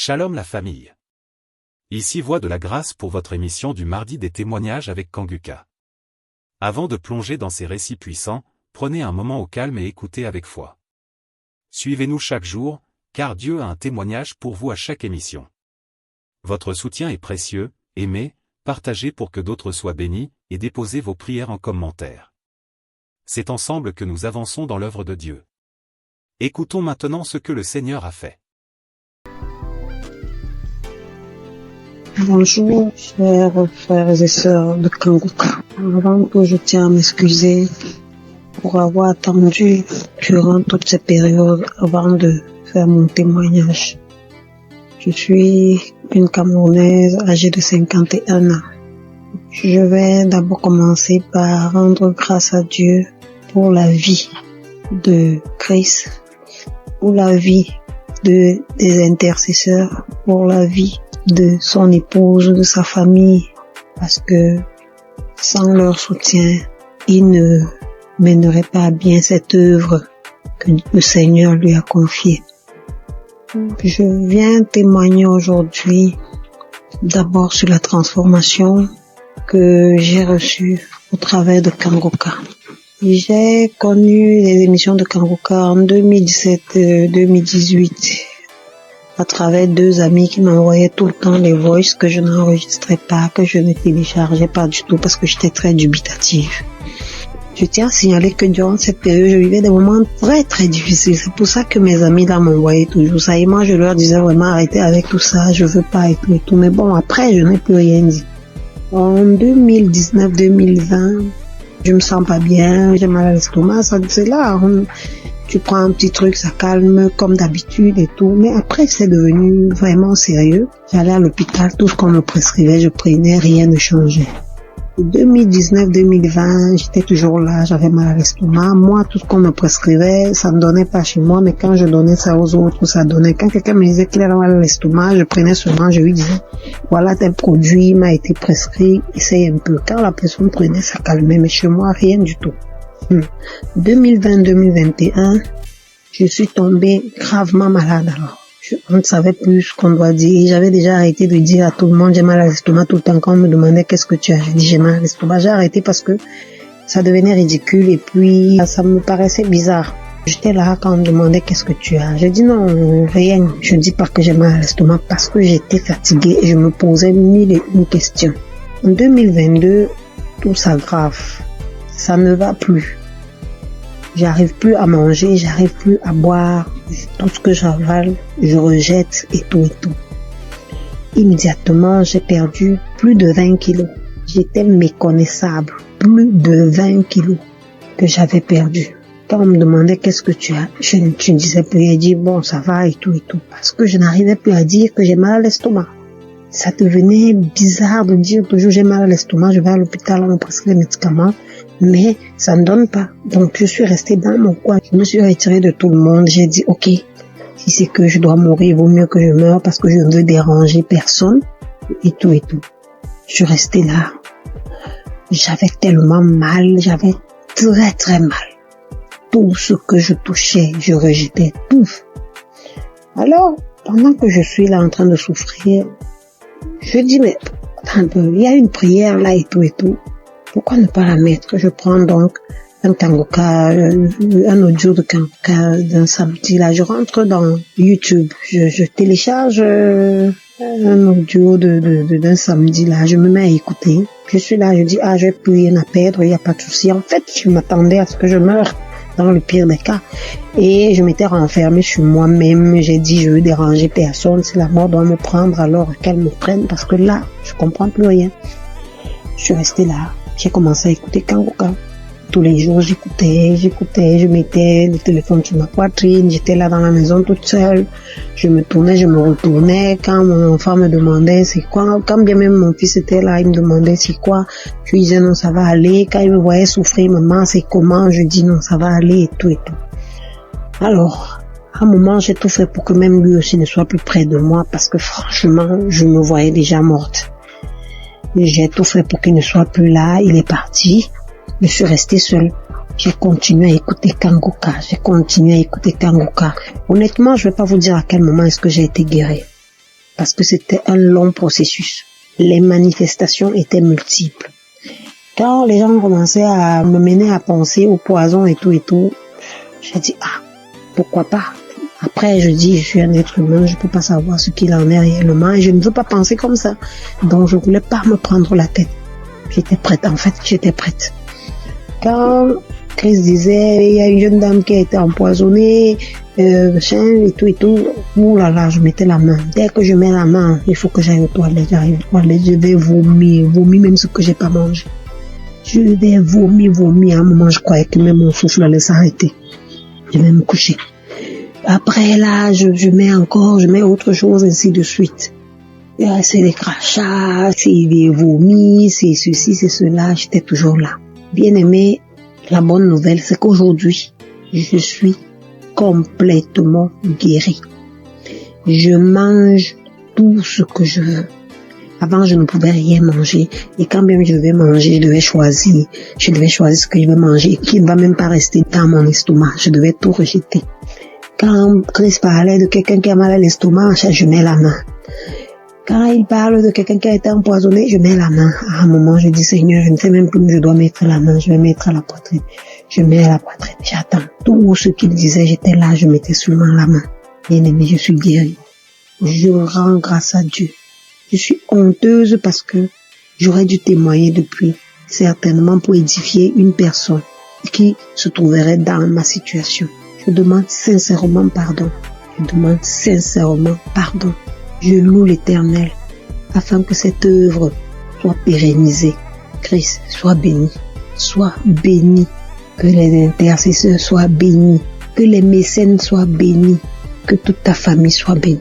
Shalom la famille. Ici Voix de la Grâce pour votre émission du mardi des témoignages avec Kanguka. Avant de plonger dans ces récits puissants, prenez un moment au calme et écoutez avec foi. Suivez-nous chaque jour, car Dieu a un témoignage pour vous à chaque émission. Votre soutien est précieux, aimez, partagez pour que d'autres soient bénis, et déposez vos prières en commentaire. C'est ensemble que nous avançons dans l'œuvre de Dieu. Écoutons maintenant ce que le Seigneur a fait. Bonjour, chers frères et sœurs de Kanguka. Avant tout, je tiens à m'excuser pour avoir attendu durant toute cette période avant de faire mon témoignage. Je suis une Camerounaise âgée de 51 ans. Je vais d'abord commencer par rendre grâce à Dieu pour la vie de Chris, pour la vie des intercesseurs, pour la vie de son épouse, de sa famille, parce que sans leur soutien, il ne mènerait pas à bien cette œuvre que le Seigneur lui a confiée. Je viens témoigner aujourd'hui d'abord sur la transformation que j'ai reçue au travers de Kanguka. J'ai connu les émissions de Kanguka en 2017-2018 à travers deux amis qui m'envoyaient tout le temps les voices que je n'enregistrais pas, que je ne téléchargeais pas du tout parce que j'étais très dubitative. Je tiens à signaler que durant cette période, je vivais des moments très très difficiles. C'est pour ça que mes amis là m'envoyaient toujours ça. Et moi, je leur disais vraiment arrêtez avec tout ça, je veux pas et tout et tout. Mais bon, après, je n'ai plus rien dit. En 2019-2020, je me sens pas bien, j'ai mal à l'estomac, c'est là. Tu prends un petit truc, ça calme comme d'habitude et tout. Mais après, c'est devenu vraiment sérieux. J'allais à l'hôpital, tout ce qu'on me prescrivait, je prenais, rien ne changeait. 2019-2020, j'étais toujours là, j'avais mal à l'estomac. Moi, tout ce qu'on me prescrivait, ça ne donnait pas chez moi, mais quand je donnais ça aux autres, ça donnait. Quand quelqu'un me disait qu'il avait mal à l'estomac, je prenais seulement, je lui disais, voilà tel produit m'a été prescrit, essaye un peu. Quand la personne prenait, ça calmait, mais chez moi, rien du tout. 2020-2021, je suis tombée gravement malade alors. On ne savait plus ce qu'on doit dire. J'avais déjà arrêté de dire à tout le monde j'ai mal à l'estomac tout le temps. Quand on me demandait qu'est-ce que tu as, j'ai dit j'ai mal à l'estomac. J'ai arrêté parce que ça devenait ridicule et puis ça me paraissait bizarre. J'étais là quand on me demandait qu'est-ce que tu as. J'ai dit non, rien. Je ne dis pas que j'ai mal à l'estomac parce que j'étais fatiguée et je me posais mille et une questions. En 2022, tout s'aggrave. Ça ne va plus. J'arrive plus à manger, j'arrive plus à boire. Tout ce que j'avale, je rejette et tout et tout. Immédiatement, j'ai perdu plus de 20 kilos. J'étais méconnaissable. Plus de 20 kilos que j'avais perdu. Quand on me demandait qu'est-ce que tu as, je ne disais plus. J'ai dit bon, ça va et tout et tout. Parce que je n'arrivais plus à dire que j'ai mal à l'estomac. Ça devenait bizarre de dire toujours j'ai mal à l'estomac, je vais à l'hôpital, on me prescrit les médicaments. Mais ça ne donne pas. Donc je suis restée dans mon coin. Je me suis retirée de tout le monde. J'ai dit ok, si c'est que je dois mourir, il vaut mieux que je meure parce que je ne veux déranger personne et tout et tout. Je suis restée là. J'avais tellement mal, j'avais très très mal. Tout ce que je touchais, je rejetais tout. Alors, pendant que je suis là en train de souffrir, je dis mais attends un peu, il y a une prière là et tout et tout. Pourquoi ne pas la mettre? Je prends donc un Kanguka, un audio de Kanguka d'un samedi là. Je rentre dans YouTube, je télécharge un audio d'un samedi là. Je me mets à écouter. Je suis là, je dis j'ai plus rien à perdre, il n'y a pas de souci. En fait, je m'attendais à ce que je meure dans le pire des cas. Et je m'étais renfermée sur moi-même. J'ai dit je veux déranger personne. Si la mort doit me prendre, alors qu'elle me prenne parce que là, je comprends plus rien. Je suis restée là. J'ai commencé à écouter Kanguka. Tous les jours, j'écoutais, je mettais le téléphone sur ma poitrine, j'étais là dans la maison toute seule. Je me tournais, je me retournais. Quand mon enfant me demandait c'est quoi, quand bien même mon fils était là, il me demandait c'est quoi, je lui disais non, ça va aller. Quand il me voyait souffrir, maman, c'est comment, je dis non, ça va aller et tout et tout. Alors, à un moment, j'ai tout fait pour que même lui aussi ne soit plus près de moi parce que franchement, je me voyais déjà morte. J'ai tout fait pour qu'il ne soit plus là, il est parti. Je suis restée seule. J'ai continué à écouter Kanguka. Honnêtement, je vais pas vous dire à quel moment est-ce que j'ai été guérie. parce que c'était un long processus. Les manifestations étaient multiples. Quand les gens commençaient à me mener à penser au poison et tout, j'ai dit, pourquoi pas? Après, je dis, je suis un être humain, je peux pas savoir ce qu'il en est réellement et je ne veux pas penser comme ça. Donc, je voulais pas me prendre la tête. J'étais prête, en fait, j'étais prête. Quand Chris disait, il y a une jeune dame qui a été empoisonnée, machin, et tout, ouh là là, je mettais la main. Dès que je mets la main, il faut que j'aille aux toilettes, j'arrive aux toilettes, je vais vomir même ce que j'ai pas mangé. Je vais vomir. À un moment, je croyais que même mon souffle allait s'arrêter. Je vais me coucher. Après, là, je mets autre chose, ainsi de suite. C'est des crachats, c'est des vomis, c'est ceci, c'est cela. J'étais toujours là. Bien aimé, la bonne nouvelle, c'est qu'aujourd'hui, je suis complètement guérie. Je mange tout ce que je veux. Avant, je ne pouvais rien manger. Et quand même je devais manger, je devais choisir ce que je vais manger, qui ne va même pas rester dans mon estomac. Je devais tout rejeter. Quand Chris parlait de quelqu'un qui a mal à l'estomac, je mets la main. Quand il parle de quelqu'un qui a été empoisonné, je mets la main. À un moment, je dis, Seigneur, je ne sais même plus où je dois mettre la main. Je vais mettre à la poitrine. Je mets à la poitrine. J'attends. Tout ce qu'il disait, j'étais là, je mettais seulement la main. Bien aimé, je suis guérie. Je rends grâce à Dieu. Je suis honteuse parce que j'aurais dû témoigner depuis, certainement pour édifier une personne qui se trouverait dans ma situation. Je demande sincèrement pardon. Je loue l'Éternel afin que cette œuvre soit pérennisée. Christ, sois béni. Que les intercesseurs soient bénis. Que les mécènes soient bénis. Que toute ta famille soit bénie.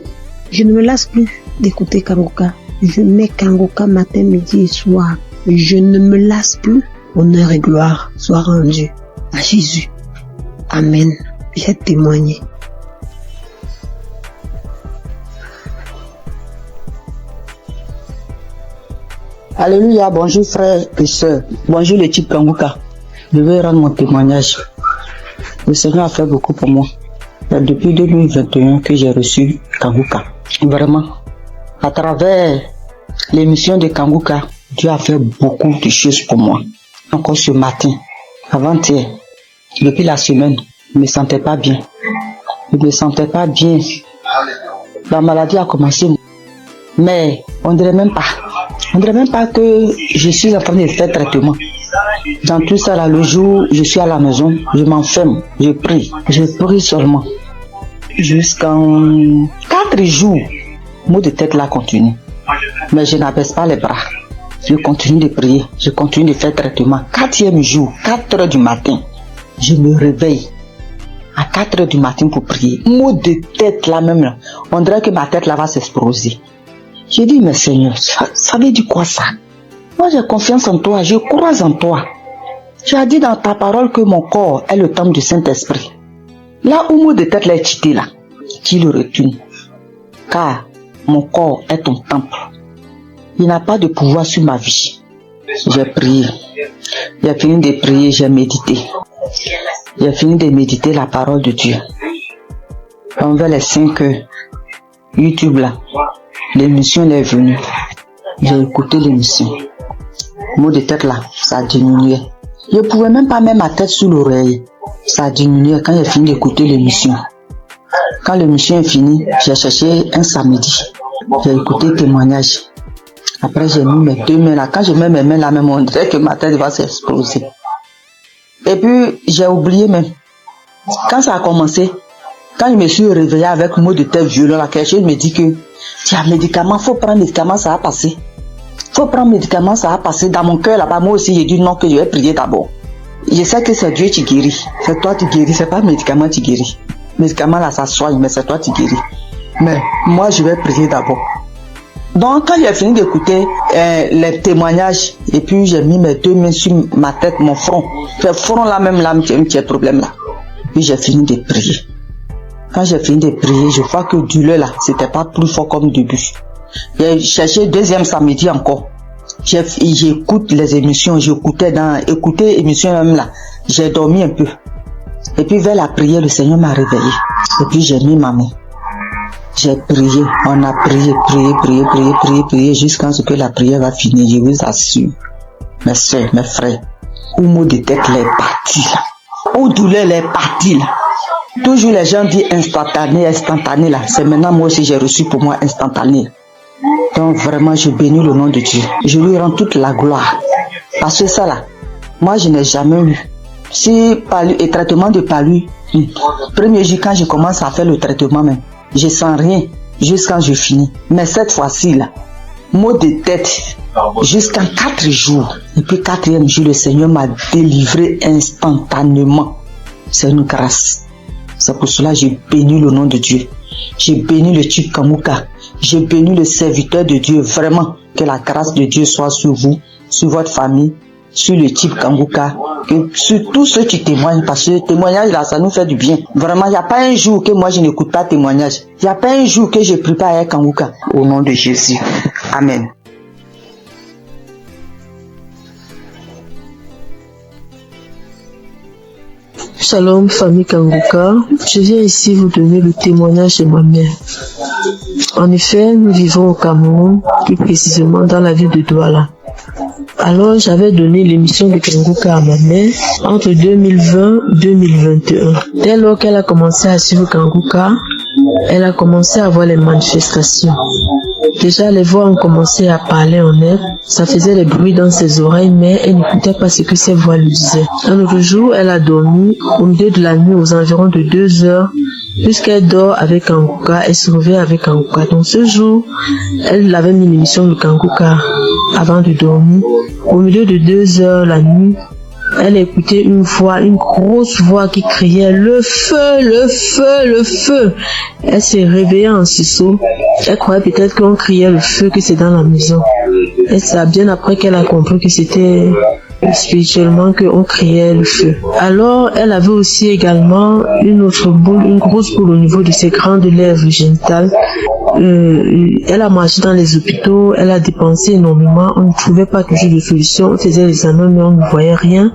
Je ne me lasse plus d'écouter Kangoka. Je mets Kangoka matin, midi et soir. Je ne me lasse plus. Honneur et gloire soient rendus à Jésus. Amen. J'ai témoigné. Alléluia, bonjour frères et sœurs. Bonjour l'équipe Kangoka. Je vais rendre mon témoignage. Le Seigneur a fait beaucoup pour moi. C'est depuis 2021 que j'ai reçu Kangoka. Vraiment. À travers l'émission de Kangoka, Dieu a fait beaucoup de choses pour moi. Encore ce matin, avant-hier, depuis la semaine, je ne me sentais pas bien. La maladie a commencé. Mais on dirait même pas que je suis en train de faire traitement. Dans tout ça, là, le jour, je suis à la maison, je m'enferme, je prie seulement. Jusqu'en 4 jours, le mot de tête là continue. Mais je n'abaisse pas les bras. Je continue de prier, je continue de faire traitement. 4e jour, 4 heures du matin, je me réveille à 4 heures du matin pour prier. Mot de tête là même, là, on dirait que ma tête là va s'exploser. J'ai dit, mais Seigneur, ça veut dire quoi ça? Moi j'ai confiance en toi, je crois en toi. Tu as dit dans ta parole que mon corps est le temple du Saint-Esprit. Là où mot de tête là est quitté là, qu'il le retourne. Car mon corps est ton temple. Il n'a pas de pouvoir sur ma vie. J'ai prié. J'ai fini de prier, j'ai médité. J'ai fini de méditer la parole de Dieu. Envers les 5 heures, YouTube là, l'émission est venue. J'ai écouté l'émission. Mot de tête là, ça a diminué. Je ne pouvais même pas mettre ma tête sous l'oreille. Ça a diminué quand j'ai fini d'écouter l'émission. Quand l'émission est finie, j'ai cherché un samedi. J'ai écouté le témoignage. Après, j'ai mis mes 2 mains là. Quand je mets mes mains là, même on dirait que ma tête va s'exploser. Et puis, j'ai oublié même. Quand ça a commencé, quand je me suis réveillé avec un mot de tête violent, là, quelque chose me dit que tu as médicament, faut prendre médicament, ça va passer. Faut prendre médicament, ça va passer. Dans mon cœur là-bas, moi aussi, j'ai dit non, que je vais prier d'abord. Je sais que c'est Dieu qui guérit. C'est toi qui guéris, c'est pas le médicament qui guérit. Le médicament là, ça soigne, mais c'est toi qui guéris. Mais moi, je vais prier d'abord. Donc, quand j'ai fini d'écouter les témoignages, et puis j'ai mis mes 2 mains sur ma tête, mon front. Ce front là, même là, j'ai un petit problème là. Puis j'ai fini de prier. Quand j'ai fini de prier, je vois que douleur là, c'était pas plus fort comme début. J'ai cherché 2e samedi encore. J'écoute les émissions, écouter l'émission même là. J'ai dormi un peu. Et puis vers la prière, le Seigneur m'a réveillé. Et puis j'ai mis ma main. J'ai prié, on a prié jusqu'à ce que la prière va finir, je vous assure. Mes soeurs, mes frères, où mot de tête les partis là, où douleur les partis là. Toujours les gens disent instantané là. C'est maintenant moi aussi j'ai reçu pour moi instantané. Donc vraiment je bénis le nom de Dieu. Je lui rends toute la gloire. Parce que ça là, moi je n'ai jamais eu. Si palu et traitement de palu, premier jour quand je commence à faire le traitement même, je sens rien jusqu'à je finis. Mais cette fois-ci là, mot de tête jusqu'à 4 jours. Et puis 4e jour, le Seigneur m'a délivré instantanément. C'est une grâce. C'est pour cela que j'ai béni le nom de Dieu. J'ai béni le type Kanguka. J'ai béni le serviteur de Dieu. Vraiment, que la grâce de Dieu soit sur vous, sur votre famille, sur le type Kanguka, sur tous ceux qui témoignent. Parce que le témoignage là, ça nous fait du bien. Vraiment, il n'y a pas un jour que moi je n'écoute pas témoignage. Il n'y a pas un jour que je prie pas avec Kanguka. Au nom de Jésus. Amen. Shalom, famille Kanguka. Je viens ici vous donner le témoignage de ma mère. En effet, nous vivons au Cameroun, plus précisément dans la ville de Douala. Alors, j'avais donné l'émission de Kanguka à ma mère entre 2020 et 2021. Dès lors qu'elle a commencé à suivre Kanguka, elle a commencé à voir les manifestations. Déjà, les voix ont commencé à parler en elle. Ça faisait des bruits dans ses oreilles, mais elle n'écoutait pas ce que ses voix lui disaient. Un autre jour, elle a dormi au milieu de la nuit aux environs de 2 heures. Puisqu'elle dort avec Kanguka, elle se réveille avec Kanguka. Donc ce jour, elle avait mis l'émission de Kanguka avant de dormir. Au milieu de 2 heures la nuit, elle écoutait une voix, une grosse voix qui criait « Le feu, le feu, le feu !» Elle s'est réveillée en sursaut. Elle croyait peut-être qu'on criait le feu, que c'est dans la maison. Et c'est bien après qu'elle a compris que c'était spirituellement qu'on criait le feu. Alors, elle avait aussi également une autre boule, une grosse boule au niveau de ses grandes lèvres génitales. Elle a marché dans les hôpitaux, elle a dépensé énormément, on ne trouvait pas toujours de solution, on faisait les examens mais on ne voyait rien,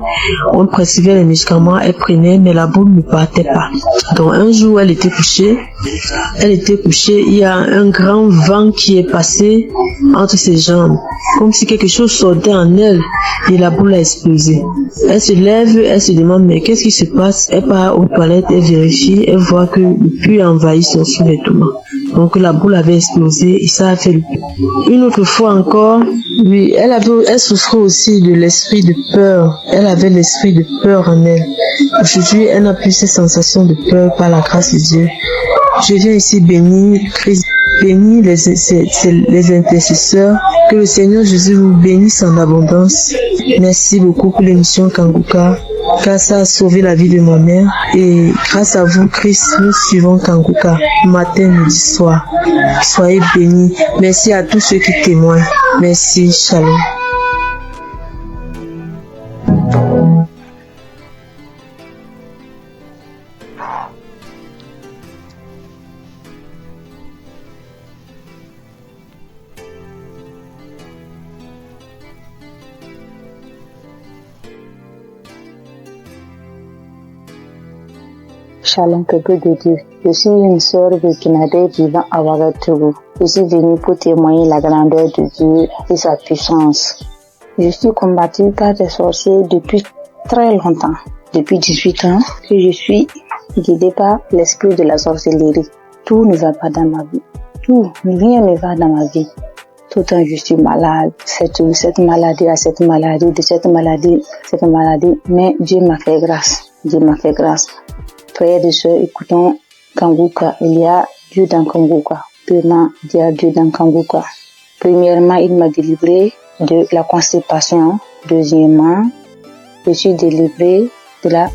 on prescrivait les médicaments, elle prenait mais la boule ne partait pas. Donc un jour elle était couchée, il y a un grand vent qui est passé entre ses jambes, comme si quelque chose sortait en elle et la boule a explosé. Elle se lève, elle se demande mais qu'est-ce qui se passe? Elle part aux toilettes, elle vérifie, elle voit que le puits envahit son sous-vêtement. Donc la boule avait explosé et ça a fait le puits. Une autre fois encore, oui, elle souffrait aussi de l'esprit de peur. Elle avait l'esprit de peur en elle. Aujourd'hui, elle n'a plus ces sensations de peur par la grâce de Dieu. Je viens ici bénir Christ, bénir les intercesseurs. Que le Seigneur Jésus vous bénisse en abondance. Merci beaucoup pour l'émission Kanguka, car ça a sauvé la vie de ma mère. Et grâce à vous, Christ, nous suivons Kanguka, matin, midi, soir. Soyez bénis. Merci à tous ceux qui témoignent. Merci, shalom. Shalom, que de Dieu. Je suis une sœur burkinabé vivant à Ouagadougou. Je suis venue pour témoigner la grandeur de Dieu et sa puissance. Je suis combattue par des sorciers depuis très longtemps. Depuis 18 ans que je suis guidée par l'esprit de la sorcellerie. Tout ne va pas dans ma vie. Tout, rien ne va dans ma vie. Tout le temps je suis malade, cette maladie, à cette maladie, de cette maladie. Mais Dieu m'a fait grâce. Dieu m'a fait grâce. Frères et sœurs, écoutons Kanguka. Il y a Dieu dans Kanguka. Premièrement, il y a Dieu dans Kanguka. Premièrement, il m'a délivré de la constipation. Deuxièmement, je suis délivré du lien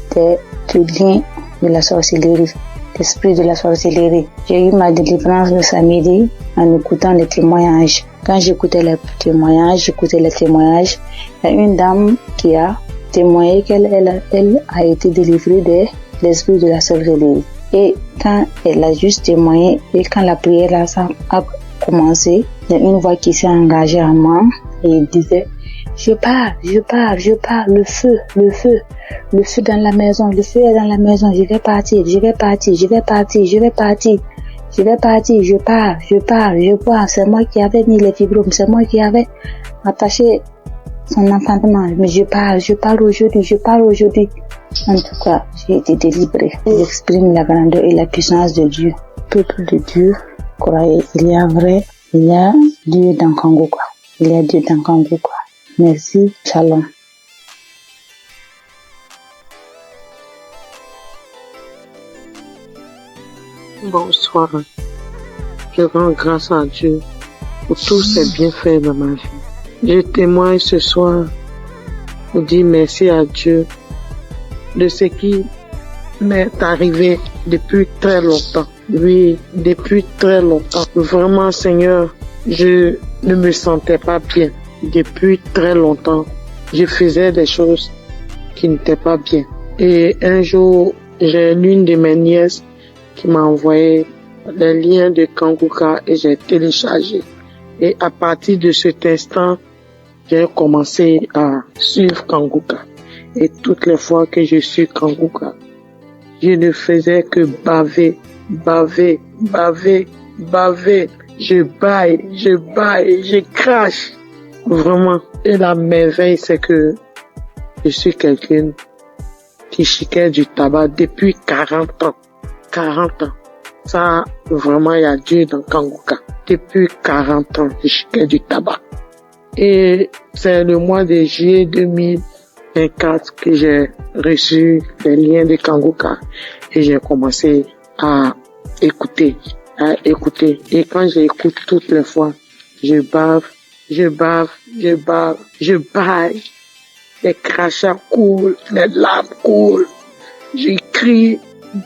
de la sorcellerie, l'esprit de la sorcellerie. J'ai eu ma délivrance le samedi en écoutant les témoignages. Quand j'écoutais les témoignages, il y a une dame qui a témoigné qu'elle a été délivrée de l'esprit de la sorcellerie. Et quand elle a juste témoigné et quand la prière a commencé, il y a une voix qui s'est engagée en moi et elle disait je pars, le feu dans la maison, le feu est dans la maison, je vais partir. Je vais partir, je pars. C'est moi qui avais mis les fibromes, c'est moi qui avais attaché son enfantement. Mais je pars aujourd'hui. En tout cas, j'ai été délivrée. J'exprime la grandeur et la puissance de Dieu. Peuple de Dieu, croyez, il y a Dieu dans Kanguka. Merci, shalom. Bonsoir. Je rends grâce à Dieu pour tous ses bienfaits dans ma vie. Je témoigne ce soir pour dire merci à Dieu de ce qui m'est arrivé depuis très longtemps. Oui, depuis très longtemps. Vraiment, Seigneur, je ne me sentais pas bien. Depuis très longtemps, je faisais des choses qui n'étaient pas bien. Et un jour, j'ai l'une de mes nièces qui m'a envoyé les liens de Kanguka et j'ai téléchargé. Et à partir de cet instant, j'ai commencé à suivre Kanguka. Et toutes les fois que je suis Kanguka, je ne faisais que baver. Je baille, je crache. Vraiment. Et la merveille, c'est que je suis quelqu'un qui chiquait du tabac depuis 40 ans. 40 ans. Ça, vraiment, il y a Dieu dans Kanguka. Depuis 40 ans, je chiquais du tabac. Et c'est le mois de juillet 2024 que j'ai reçu les liens de Kanguka et j'ai commencé à écouter. Et quand j'écoute toutes les fois, je baille. Les crachats coulent, les larmes coulent. Je crie.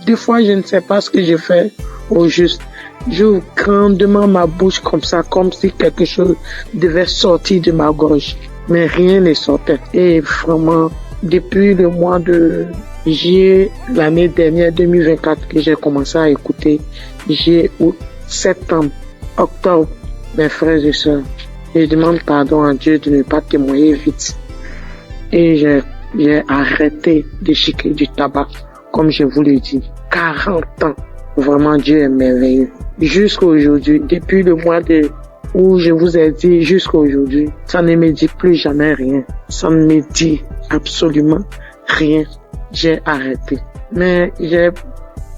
Des fois, je ne sais pas ce que je fais au juste. J'ouvre grandement ma bouche comme ça, comme si quelque chose devait sortir de ma gorge. Mais rien ne sortait. Et vraiment, depuis le mois de juillet, l'année dernière, 2024, que j'ai commencé à écouter, juillet, août, septembre, octobre, mes frères et sœurs, je demande pardon à Dieu de ne pas témoigner vite. Et j'ai arrêté de chiquer du tabac, comme je vous l'ai dit. 40 ans. Vraiment, Dieu est merveilleux. Jusqu'à aujourd'hui, depuis le mois où je vous ai dit jusqu'à aujourd'hui, ça ne me dit plus jamais rien. Ça ne me dit absolument rien. J'ai arrêté. Mais j'ai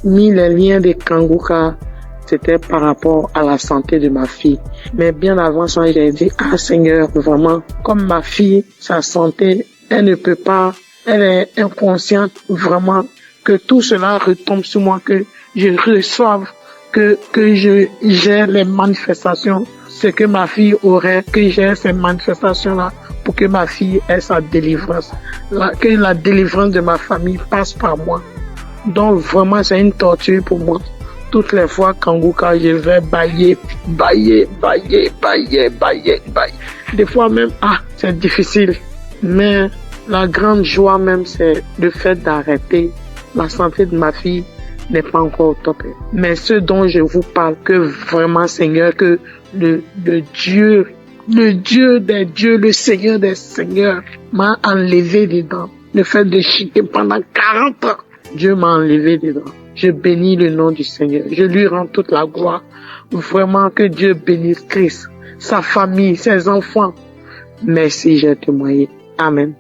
mis les liens de Kanguka, c'était par rapport à la santé de ma fille. Mais bien avant ça, j'ai dit, Seigneur, vraiment, comme ma fille, sa santé, elle ne peut pas, elle est inconsciente, vraiment, que tout cela retombe sur moi, que je reçoive, que j'ai les manifestations, ce que ma fille aurait, que j'ai ces manifestations-là, pour que ma fille ait sa délivrance, que la délivrance de ma famille passe par moi. Donc vraiment, c'est une torture pour moi. Toutes les fois, Kanguka, je vais bailler. Des fois même, c'est difficile. Mais la grande joie même, c'est le fait d'arrêter. La santé de ma fille n'est pas encore au top. Mais ce dont je vous parle, que vraiment, Seigneur, que le Dieu des dieux, le Seigneur des seigneurs m'a enlevé dedans. Le fait de chiquer pendant 40 ans, Dieu m'a enlevé dedans. Je bénis le nom du Seigneur. Je lui rends toute la gloire. Vraiment que Dieu bénisse Christ, sa famille, ses enfants. Merci, j'ai témoigné. Amen.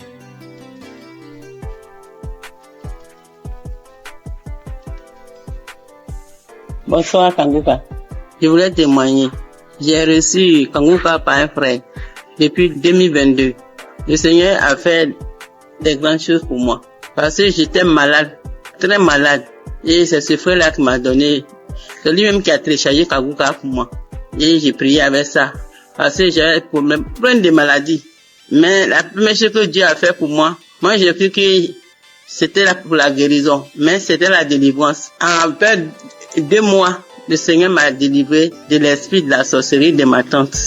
Bonsoir Kanguka. Je voulais témoigner. J'ai reçu Kanguka par un frère depuis 2022. Le Seigneur a fait des grandes choses pour moi. Parce que j'étais malade, très malade. Et c'est ce frère-là qui m'a donné. C'est lui-même qui a téléchargé Kanguka pour moi. Et j'ai prié avec ça. Parce que j'avais plein de maladies. Mais la première chose que Dieu a fait pour moi, j'ai cru que c'était là pour la guérison. Mais c'était la délivrance. En fait, 2 mois, le Seigneur m'a délivré de l'esprit de la sorcellerie de ma tante.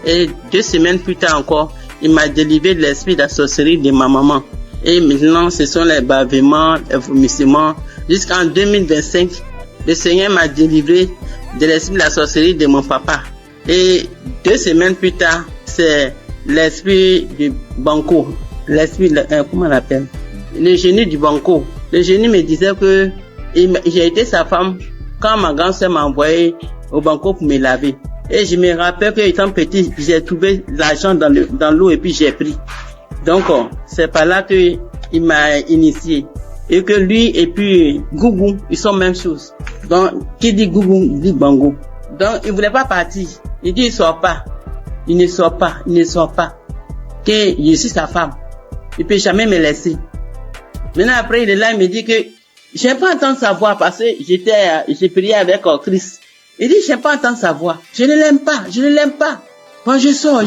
Et 2 semaines plus tard encore, il m'a délivré de l'esprit de la sorcellerie de ma maman. Et maintenant, ce sont les bavements, les vomissements. Jusqu'en 2025, le Seigneur m'a délivré de l'esprit de la sorcellerie de mon papa. Et 2 semaines plus tard, c'est l'esprit du banco. L'esprit, comment on l'appelle? Le génie du banco. Le génie me disait que j'ai été sa femme quand ma grand-sœur m'a envoyé au banco pour me laver. Et je me rappelle que étant petit, j'ai trouvé l'argent dans l'eau et puis j'ai pris. Donc, c'est par là que il m'a initié. Et que lui et puis Gougou, ils sont même chose. Donc, qui dit Gougou, dit Bango. Donc, il voulait pas partir. Il dit, il sort pas. Il ne sort pas. Que je suis sa femme. Il peut jamais me laisser. Maintenant, après, il est là, il me dit que j'aime pas entendre sa voix parce que j'ai prié avec Christ. Il dit, j'aime pas entendre sa voix. Je ne l'aime pas. Moi, je sors.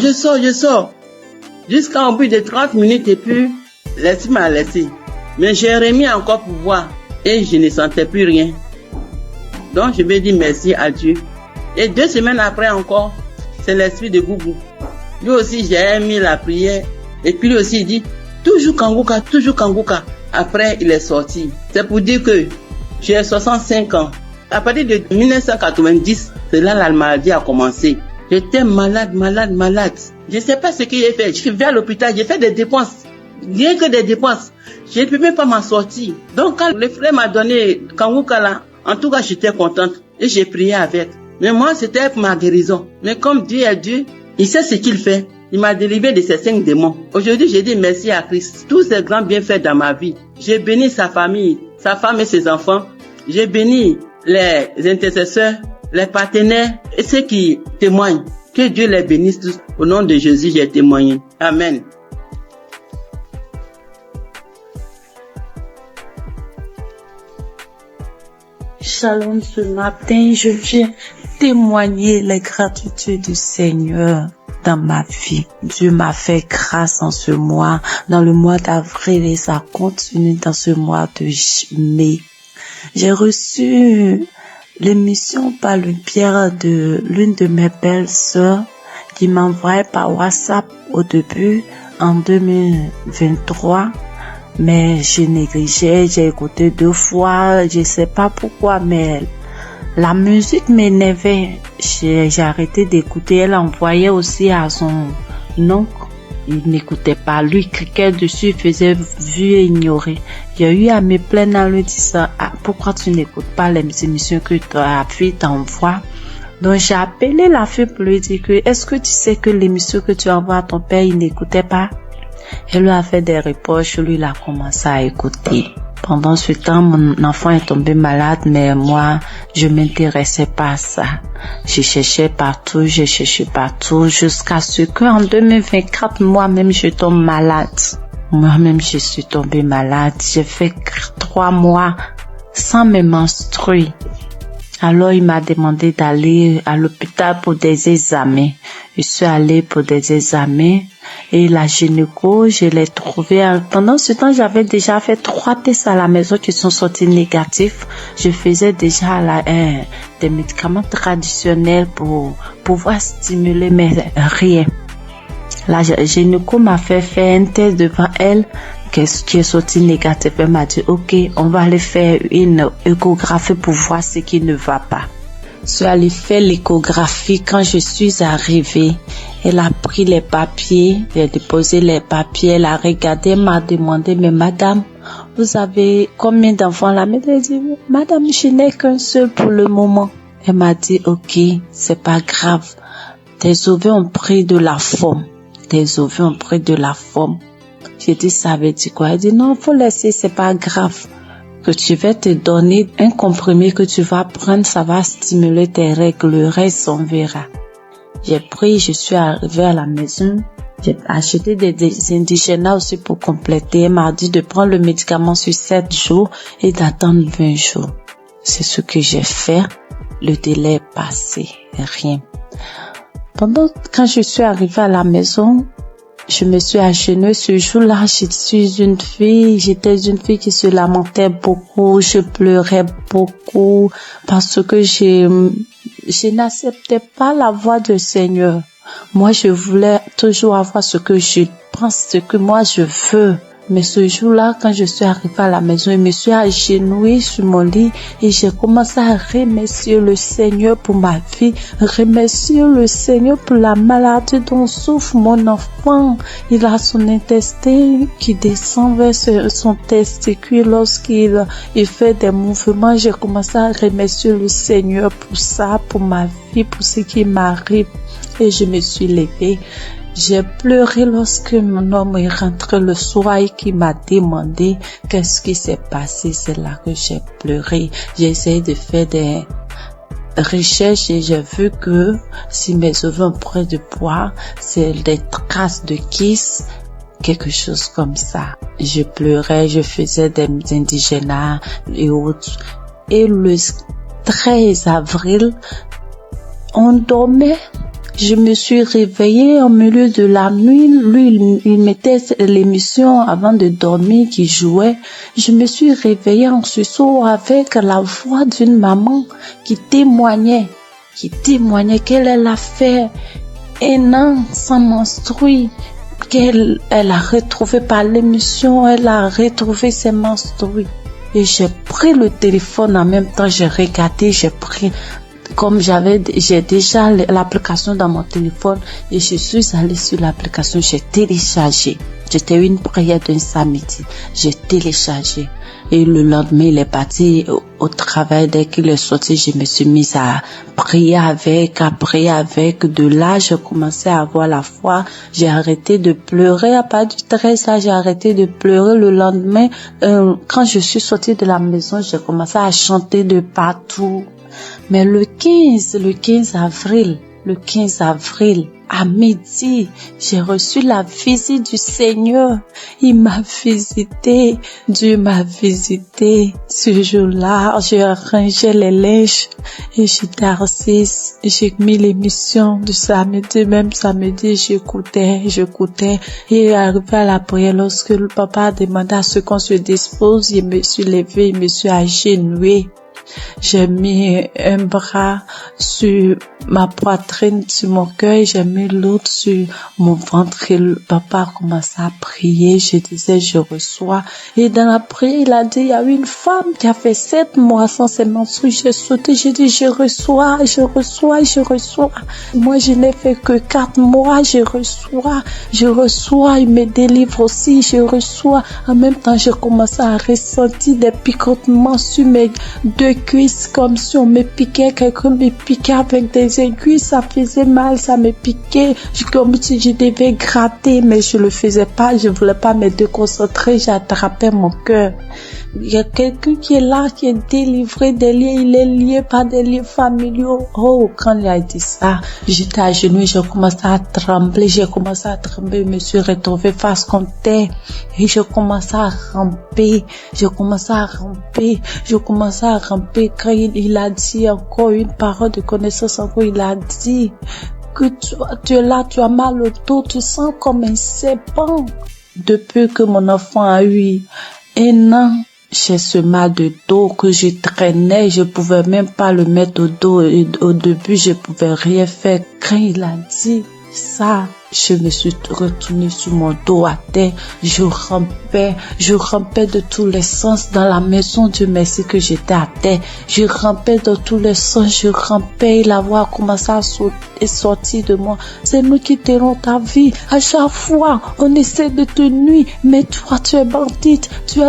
Jusqu'à au bout de 30 minutes et puis, l'esprit m'a laissé. Mais j'ai remis encore pour voir et je ne sentais plus rien. Donc, je vais dire merci à Dieu. Et 2 semaines après encore, c'est l'esprit de Gougou. Lui aussi, j'ai mis la prière. Et puis lui aussi, il dit, toujours Kanguka. Après, il est sorti. C'est pour dire que j'ai 65 ans. À partir de 1990, c'est là la maladie a commencé. J'étais malade. Je ne sais pas ce que j'ai fait. Je suis venu à l'hôpital, j'ai fait des dépenses. Rien que des dépenses. Je ne peux même pas m'en sortir. Donc, quand le frère m'a donné Kanguka là, en tout cas, j'étais contente. Et j'ai prié avec. Mais moi, c'était pour ma guérison. Mais comme Dieu est Dieu, il sait ce qu'il fait. Il m'a délivré de ces 5 démons. Aujourd'hui, j'ai dit merci à Christ. Tous ces grands bienfaits dans ma vie. J'ai béni sa famille, sa femme et ses enfants. J'ai béni les intercesseurs, les partenaires et ceux qui témoignent. Que Dieu les bénisse tous. Au nom de Jésus, j'ai témoigné. Amen. Shalom, ce matin, je viens témoigner les gratitudes du Seigneur dans ma vie. Dieu m'a fait grâce en ce mois, dans le mois d'avril et ça continue dans ce mois de mai. J'ai reçu l'émission par le biais de l'une de mes belles sœurs qui m'envoyait par WhatsApp au début en 2023. Mais je négligeais, j'ai écouté 2 fois, je sais pas pourquoi, mais la musique m'énervait. J'ai arrêté d'écouter. Elle envoyait aussi à son oncle. Il n'écoutait pas. Lui, cliquait dessus, il faisait vu et ignorer. J'ai eu à me plaindre en lui disant, pourquoi tu n'écoutes pas les émissions que ta fille t'envoie? Donc, j'ai appelé la fille pour lui dire que, est-ce que tu sais que l'émission que tu envoies à ton père, il n'écoutait pas? Elle lui a fait des reproches, lui, il a commencé à écouter. Pendant ce temps, mon enfant est tombé malade, mais moi, je m'intéressais pas à ça. Je cherchais partout, jusqu'à ce qu'en 2024, moi-même, je tombe malade. Moi-même, je suis tombée malade. J'ai fait 3 mois sans me menstruer. Alors, il m'a demandé d'aller à l'hôpital pour des examens. Je suis allée pour des examens et la gynéco, je l'ai trouvée. Pendant ce temps, j'avais déjà fait 3 tests à la maison qui sont sortis négatifs. Je faisais déjà des médicaments traditionnels pour pouvoir stimuler, mais rien. La gynéco m'a fait faire un test devant elle qui est sorti négatif. Elle m'a dit, ok, on va aller faire une échographie pour voir ce qui ne va pas. Je suis allée faire l'échographie. Quand je suis arrivée, elle a pris les papiers, elle a déposé les papiers, elle a regardé, elle m'a demandé, mais madame, vous avez combien d'enfants là? Elle a dit, madame, je n'ai qu'un seul pour le moment. Elle m'a dit, ok, c'est pas grave. Tes ovaires ont pris de la forme. J'ai dit, ça veut dire quoi? Elle dit, non, faut laisser, c'est pas grave. Que tu vas te donner un comprimé que tu vas prendre, ça va stimuler tes règles, le reste, on verra. J'ai pris, je suis arrivée à la maison, j'ai acheté des indigènes aussi pour compléter. Elle m'a dit de prendre le médicament sur 7 jours et d'attendre 20 jours. C'est ce que j'ai fait. Le délai est passé, rien. Quand je suis arrivée à la maison, je me suis agenouillée ce jour-là. J'étais une fille qui se lamentait beaucoup. Je pleurais beaucoup parce que je n'acceptais pas la voix du Seigneur. Moi, je voulais toujours avoir ce que je pense, ce que moi je veux. Mais ce jour-là, quand je suis arrivée à la maison, je me suis agenouillée sur mon lit et j'ai commencé à remercier le Seigneur pour ma vie, remercier le Seigneur pour la maladie dont souffre mon enfant. Il a son intestin qui descend vers son testicule lorsqu'il fait des mouvements. J'ai commencé à remercier le Seigneur pour ça, pour ma vie, pour ce qui m'arrive. Et je me suis levée. J'ai pleuré lorsque mon homme est rentré le soir et qui m'a demandé qu'est-ce qui s'est passé. C'est là que j'ai pleuré. J'ai essayé de faire des recherches et j'ai vu que si mes ovaires près de poids, c'est des traces de kiss, quelque chose comme ça. Je pleurais, je faisais des indigénats et autres. Et le 13 avril, on dormait. Je me suis réveillée au milieu de la nuit. Lui, il mettait l'émission avant de dormir qui jouait. Je me suis réveillée en sursaut avec la voix d'une maman qui témoignait qu'elle a fait un an sans menstruer, qu'elle a retrouvé par l'émission, elle a retrouvé ses menstrues. Et j'ai pris le téléphone en même temps, j'ai regardé, comme j'ai déjà l'application dans mon téléphone et je suis allée sur l'application, j'ai téléchargé. C'était une prière d'un samedi. J'ai téléchargé. Et le lendemain, il est parti au travail. Dès qu'il est sorti, je me suis mise à prier avec. De là, j'ai commencé à avoir la foi. J'ai arrêté de pleurer. À partir du 13, là, j'ai arrêté de pleurer. Le lendemain, quand je suis sortie de la maison, j'ai commencé à chanter de partout. Mais le 15 avril, à midi, j'ai reçu la visite du Seigneur. Il m'a visité, Dieu m'a visité. Ce jour-là, j'ai arrangé les linges et j'étais assise. J'ai mis l'émission du samedi, même samedi, j'écoutais. Et arrivé à la prière, lorsque le papa a demandé à ce qu'on se dispose, je me suis levée, je me suis agenouillée. J'ai mis un bras sur ma poitrine, sur mon cœur, j'ai mis l'autre sur mon ventre et le papa a commencé à prier. Je disais, je reçois. Et dans la prière, il a dit, il y a une femme qui a fait 7 mois sans ses menstrues. J'ai sauté, j'ai dit, je reçois. Moi, je n'ai fait que 4 mois, je reçois. Il me délivre aussi, je reçois. En même temps, j'ai commencé à ressentir des picotements sur mes 2 cuisses, comme si on me piquait, quelqu'un me piquait avec des aiguilles, ça faisait mal, ça me piquait, comme si je devais gratter, mais je le faisais pas, je voulais pas me déconcentrer, j'attrapais mon cœur. Il y a quelqu'un qui est là, qui est délivré des liens, il est lié par des liens familiaux. Oh, quand il a dit ça, j'étais à genoux, j'ai commencé à trembler, je me suis retrouvée face contre terre et je commençais à ramper. Quand il a dit encore une parole de connaissance, encore il a dit que tu es là, tu as mal au dos, tu sens comme un serpent. Depuis que mon enfant a eu 1 an, j'ai ce mal de dos que je traînais, je pouvais même pas le mettre au dos. Et au début, je pouvais rien faire. Quand il a dit ça, je me suis retournée sur mon dos à terre. Je rampais de tous les sens dans la maison. Dieu merci que j'étais à terre. Je rampais dans tous les sens, et la voix a commencé à sortir de moi. C'est nous qui tenons ta vie. À chaque fois, on essaie de te nuire, mais toi, tu es bandite, tu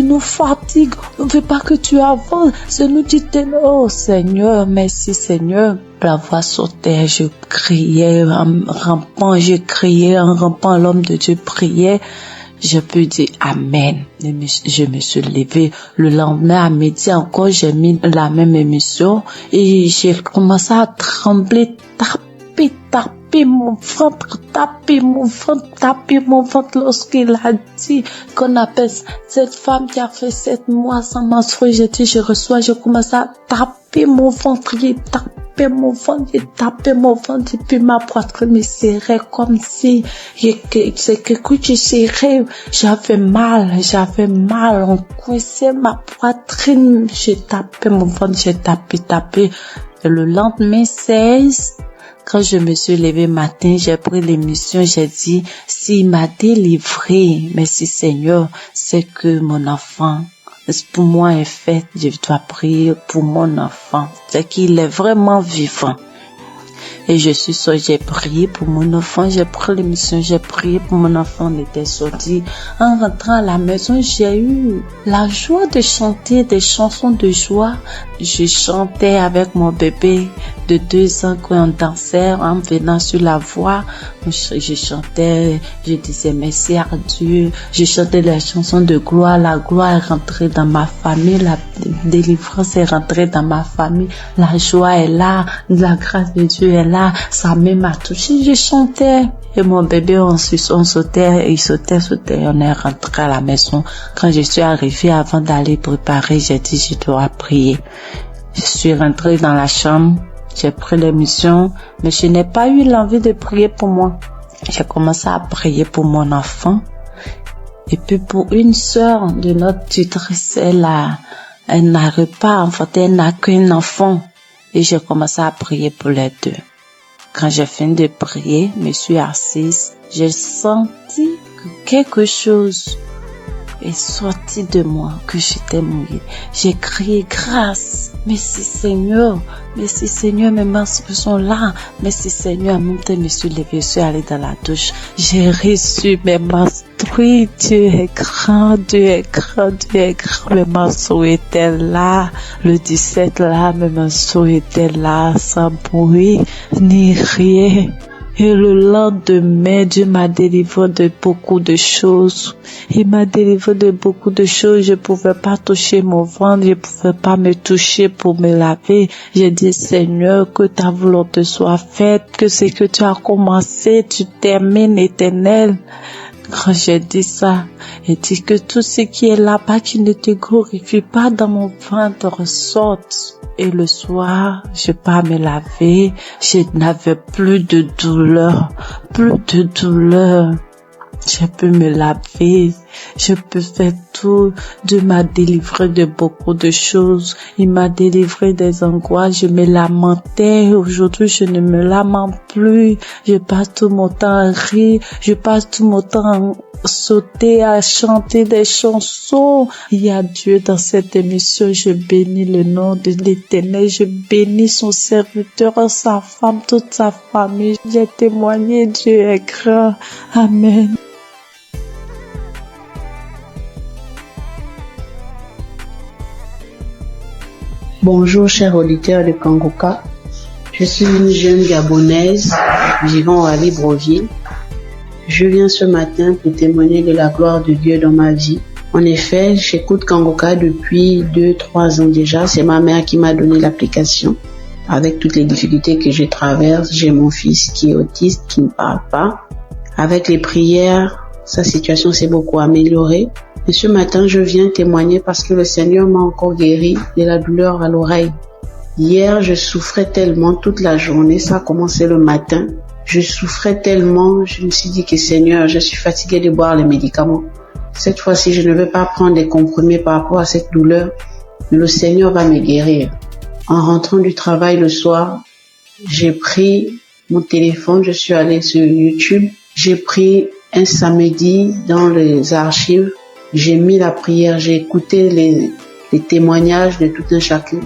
nous fatigues, on ne veut pas que tu avances. C'est nous qui tenons. Oh Seigneur, merci Seigneur. La voix sautait, je criais en rampant, l'homme de Dieu priait. Je peux dire Amen. Je me suis levée. Le lendemain à midi encore, j'ai mis la même émission et j'ai commencé à trembler, taper mon ventre lorsqu'il a dit qu'on appelle cette femme qui a fait 7 mois sans menstruer. J'ai dit je reçois, je commence à taper mon ventre, j'ai tapé mon ventre et puis ma poitrine me serrait comme si c'est quelque chose qui serrait. J'avais mal, on coinçait ma poitrine, j'ai tapé mon ventre, j'ai tapé. Et le lendemain 16, Quand je me suis levée matin, j'ai pris l'émission, j'ai dit, s'il m'a délivré, merci Seigneur, c'est que mon enfant, pour moi est fait, je dois prier pour mon enfant. C'est qu'il est vraiment vivant. Et j'ai prié pour mon enfant, j'ai pris l'émission, j'ai prié pour mon enfant, on était sorti. En rentrant à la maison, j'ai eu la joie de chanter des chansons de joie. Je chantais avec mon bébé de 2 ans quand on dansait en venant sur la voie. Je chantais, je disais merci à Dieu. Je chantais les chansons de gloire. La gloire est rentrée dans ma famille, la délivrance est rentrée dans ma famille. La joie est là, la grâce de Dieu est là. Sa main m'a touché, je chantais. Et mon bébé, on sautait, il sautait. On est rentré à la maison. Quand je suis arrivée, avant d'aller préparer, j'ai dit, je dois prier. Je suis rentrée dans la chambre, j'ai pris l'émission, mais je n'ai pas eu l'envie de prier pour moi. J'ai commencé à prier pour mon enfant. Et puis pour une sœur de notre tutrice, elle n'arrive pas à enfanter, elle n'a qu'un enfant. Et j'ai commencé à prier pour les deux. Quand j'ai fini de prier, je me suis assise, j'ai senti que quelque chose est sorti de moi, que j'étais mouillée. J'ai crié grâce. Merci Seigneur, mes mains sont là. Merci Seigneur, en même temps, je me suis levée, je suis allée dans la douche. J'ai reçu mes menstrues. Dieu est grand, Dieu est grand, Dieu est grand. Mes menstrues étaient là. Le 17 là, mes menstrues étaient là, sans bruit, ni rien. Et le lendemain, Dieu m'a délivré de beaucoup de choses. Il m'a délivré de beaucoup de choses. Je pouvais pas toucher mon ventre, je pouvais pas me toucher pour me laver. J'ai dit, Seigneur, que ta volonté soit faite, que ce que tu as commencé, tu termines, Éternel. Quand j'ai dit ça, il dit que tout ce qui est là-bas qui ne te glorifie pas dans mon ventre sorte. Et le soir, je pars me laver, je n'avais plus de douleur, Je peux me laver, je peux faire tout. Dieu m'a délivré de beaucoup de choses. Il m'a délivré des angoisses. Je me lamentais. Aujourd'hui, je ne me lamente plus. Je passe tout mon temps à rire. Je passe tout mon temps à sauter, à chanter des chansons. Il y a Dieu dans cette émission. Je bénis le nom de l'Éternel. Je bénis son serviteur, sa femme, toute sa famille. J'ai témoigné. Dieu est grand. Amen. Bonjour chers auditeurs de Kangoka, je suis une jeune Gabonaise vivant à Libreville. Je viens ce matin pour témoigner de la gloire de Dieu dans ma vie. En effet, j'écoute Kangoka depuis 2-3 ans déjà. C'est ma mère qui m'a donné l'application. Avec toutes les difficultés que je traverse, j'ai mon fils qui est autiste, qui ne parle pas. Avec les prières, sa situation s'est beaucoup améliorée. Et ce matin, je viens témoigner parce que le Seigneur m'a encore guéri de la douleur à l'oreille. Hier, je souffrais tellement toute la journée, ça a commencé le matin. Je souffrais tellement, je me suis dit que Seigneur, je suis fatiguée de boire les médicaments. Cette fois-ci, je ne vais pas prendre des comprimés par rapport à cette douleur. Le Seigneur va me guérir. En rentrant du travail le soir, j'ai pris mon téléphone, je suis allée sur YouTube. J'ai pris un samedi dans les archives. J'ai mis la prière, j'ai écouté les témoignages de tout un chacun.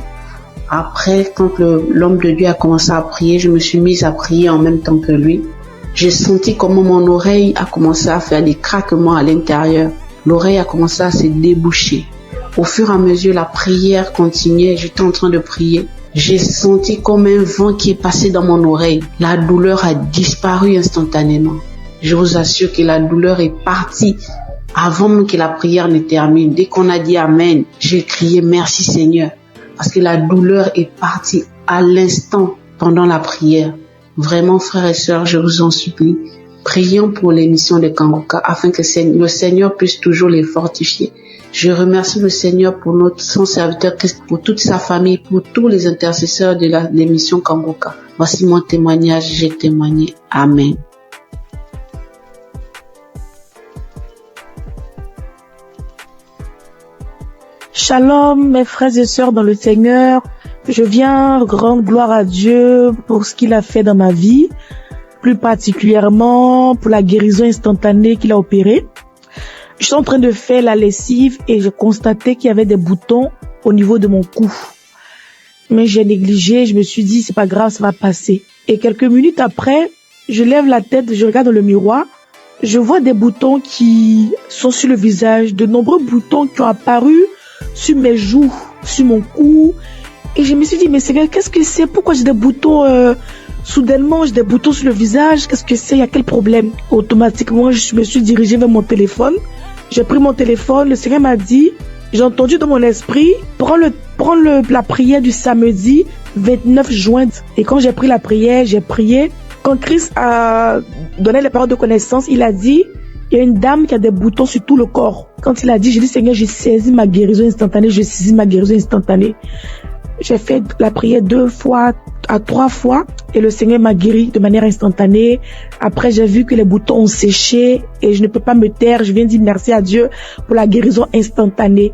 Après, quand l'homme de Dieu a commencé à prier, je me suis mise à prier en même temps que lui. J'ai senti comment mon oreille a commencé à faire des craquements à l'intérieur. L'oreille a commencé à se déboucher. Au fur et à mesure, la prière continuait, j'étais en train de prier. J'ai senti comme un vent qui est passé dans mon oreille. La douleur a disparu instantanément. Je vous assure que la douleur est partie avant même que la prière ne termine. Dès qu'on a dit Amen, j'ai crié merci Seigneur. Parce que la douleur est partie à l'instant pendant la prière. Vraiment frères et sœurs, je vous en supplie, prions pour l'émission de Kangoka afin que le Seigneur puisse toujours les fortifier. Je remercie le Seigneur pour son serviteur Christ, pour toute sa famille, pour tous les intercesseurs de l'émission Kangoka. Voici mon témoignage, j'ai témoigné. Amen. Shalom, mes frères et sœurs dans le Seigneur. Je viens rendre gloire à Dieu pour ce qu'il a fait dans ma vie, plus particulièrement pour la guérison instantanée qu'il a opérée. Je suis en train de faire la lessive et je constatais qu'il y avait des boutons au niveau de mon cou. Mais j'ai négligé, je me suis dit c'est pas grave, ça va passer. Et quelques minutes après, je lève la tête, je regarde dans le miroir, je vois des boutons qui sont sur le visage, de nombreux boutons qui ont apparu sur mes joues, sur mon cou. Et je me suis dit mais Seigneur, qu'est-ce que c'est? Pourquoi j'ai des boutons soudainement, j'ai des boutons sur le visage? Qu'est-ce que c'est? Il y a quel problème? Automatiquement, je me suis dirigé vers mon téléphone. J'ai pris mon téléphone, le Seigneur m'a dit, j'ai entendu dans mon esprit, prends la prière du samedi 29 juin. Et quand j'ai pris la prière, j'ai prié. Quand Christ a donné les paroles de connaissance, il a dit, il y a une dame qui a des boutons sur tout le corps. Quand il a dit, j'ai dit, Seigneur, j'ai saisi ma guérison instantanée, j'ai saisi ma guérison instantanée. J'ai fait la prière 2 fois à 3 fois et le Seigneur m'a guéri de manière instantanée. Après, j'ai vu que les boutons ont séché et je ne peux pas me taire. Je viens dire merci à Dieu pour la guérison instantanée.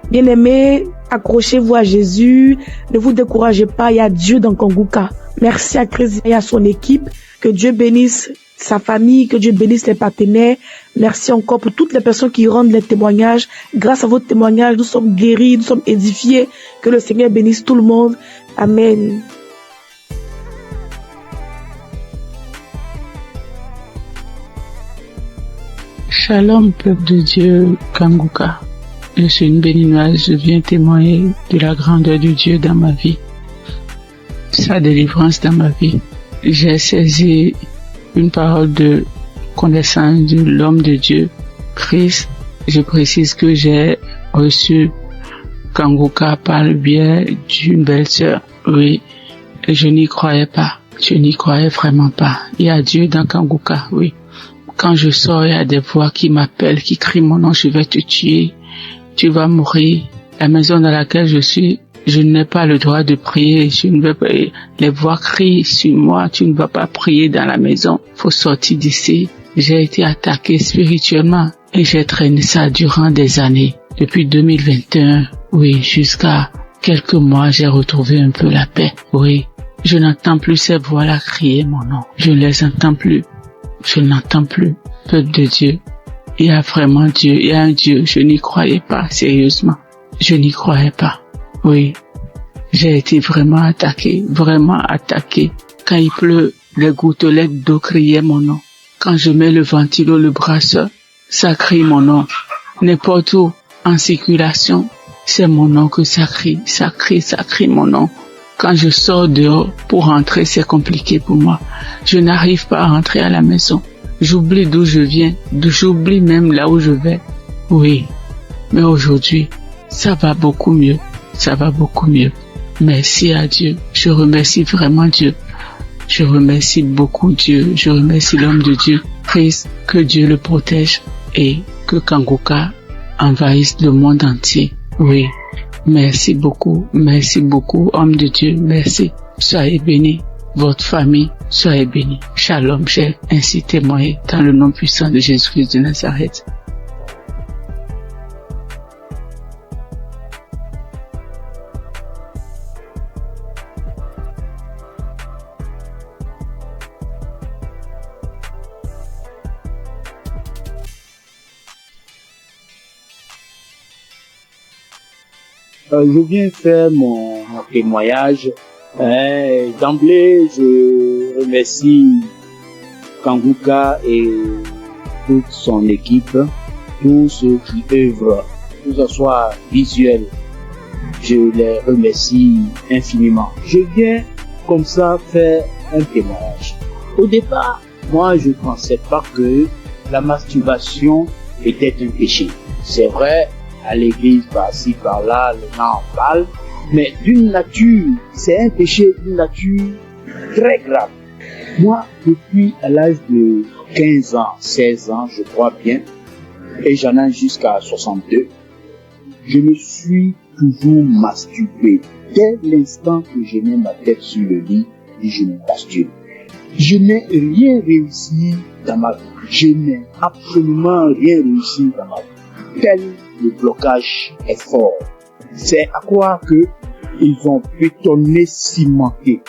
Bien-aimés, accrochez-vous à Jésus. Ne vous découragez pas. Il y a Dieu dans Kanguka. Merci à Christ et à son équipe. Que Dieu bénisse sa famille, que Dieu bénisse les partenaires. Merci encore pour toutes les personnes qui rendent les témoignages. Grâce à votre témoignage, nous sommes guéris, nous sommes édifiés. Que le Seigneur bénisse tout le monde. Amen. Shalom, peuple de Dieu, Kanguka. Je suis une béninoise, je viens témoigner de la grandeur de Dieu dans ma vie, sa délivrance dans ma vie. J'ai saisi une parole de connaissance de l'homme de Dieu, Christ. Je précise que j'ai reçu Kanguka par le biais d'une belle-sœur. Oui, je n'y croyais pas. Je n'y croyais vraiment pas. Il y a Dieu dans Kanguka, oui. Quand je sors, il y a des voix qui m'appellent, qui crient mon nom, je vais te tuer, tu vas mourir. La maison dans laquelle je suis, je n'ai pas le droit de prier, je ne veux pas. Les voix crient sur moi, tu ne vas pas prier dans la maison, faut sortir d'ici. J'ai été attaqué spirituellement et j'ai traîné ça durant des années. Depuis 2021, oui, jusqu'à quelques mois, j'ai retrouvé un peu la paix. Oui, je n'entends plus ces voix-là crier mon nom, je ne les entends plus. Je n'entends plus. Peuple de Dieu, il y a vraiment Dieu, il y a un Dieu. Je n'y croyais pas, sérieusement. Je n'y croyais pas. Oui, j'ai été vraiment attaqué. Quand il pleut, les gouttelettes d'eau criaient mon nom. Quand je mets le ventilo, le brasseur, ça crie mon nom. N'importe où, en circulation, c'est mon nom que ça crie mon nom. Quand je sors dehors pour rentrer, c'est compliqué pour moi. Je n'arrive pas à rentrer à la maison. J'oublie d'où je viens, j'oublie même là où je vais. Oui, mais aujourd'hui, ça va beaucoup mieux. Merci à Dieu. Je remercie vraiment Dieu. Je remercie beaucoup Dieu. Je remercie l'homme de Dieu. Christ, que Dieu le protège et que Kanguka envahisse le monde entier. Oui. Merci beaucoup, homme de Dieu, merci. Soyez bénis, votre famille, soyez bénis. Shalom, j'ai ainsi témoigné dans le nom puissant de Jésus-Christ de Nazareth. Je viens faire mon témoignage. D'emblée, je remercie Kanguka et toute son équipe, tous ceux qui œuvrent, que ce soit visuel. Je les remercie infiniment. Je viens comme ça faire un témoignage. Au départ, moi, je ne pensais pas que la masturbation était un péché. C'est vrai, à l'église, par-ci, par-là, les gens en parlent, mais d'une nature, c'est un péché d'une nature très grave. Moi, depuis à l'âge de 15 ans, 16 ans, je crois bien, et j'en ai jusqu'à 62, je me suis toujours masturbé. Dès l'instant que je mets ma tête sur le lit, je me masturbe. Je n'ai rien réussi dans ma vie. Je n'ai absolument rien réussi dans ma vie. Tel le blocage est fort. C'est à quoi que ils ont bétonné, cimenté.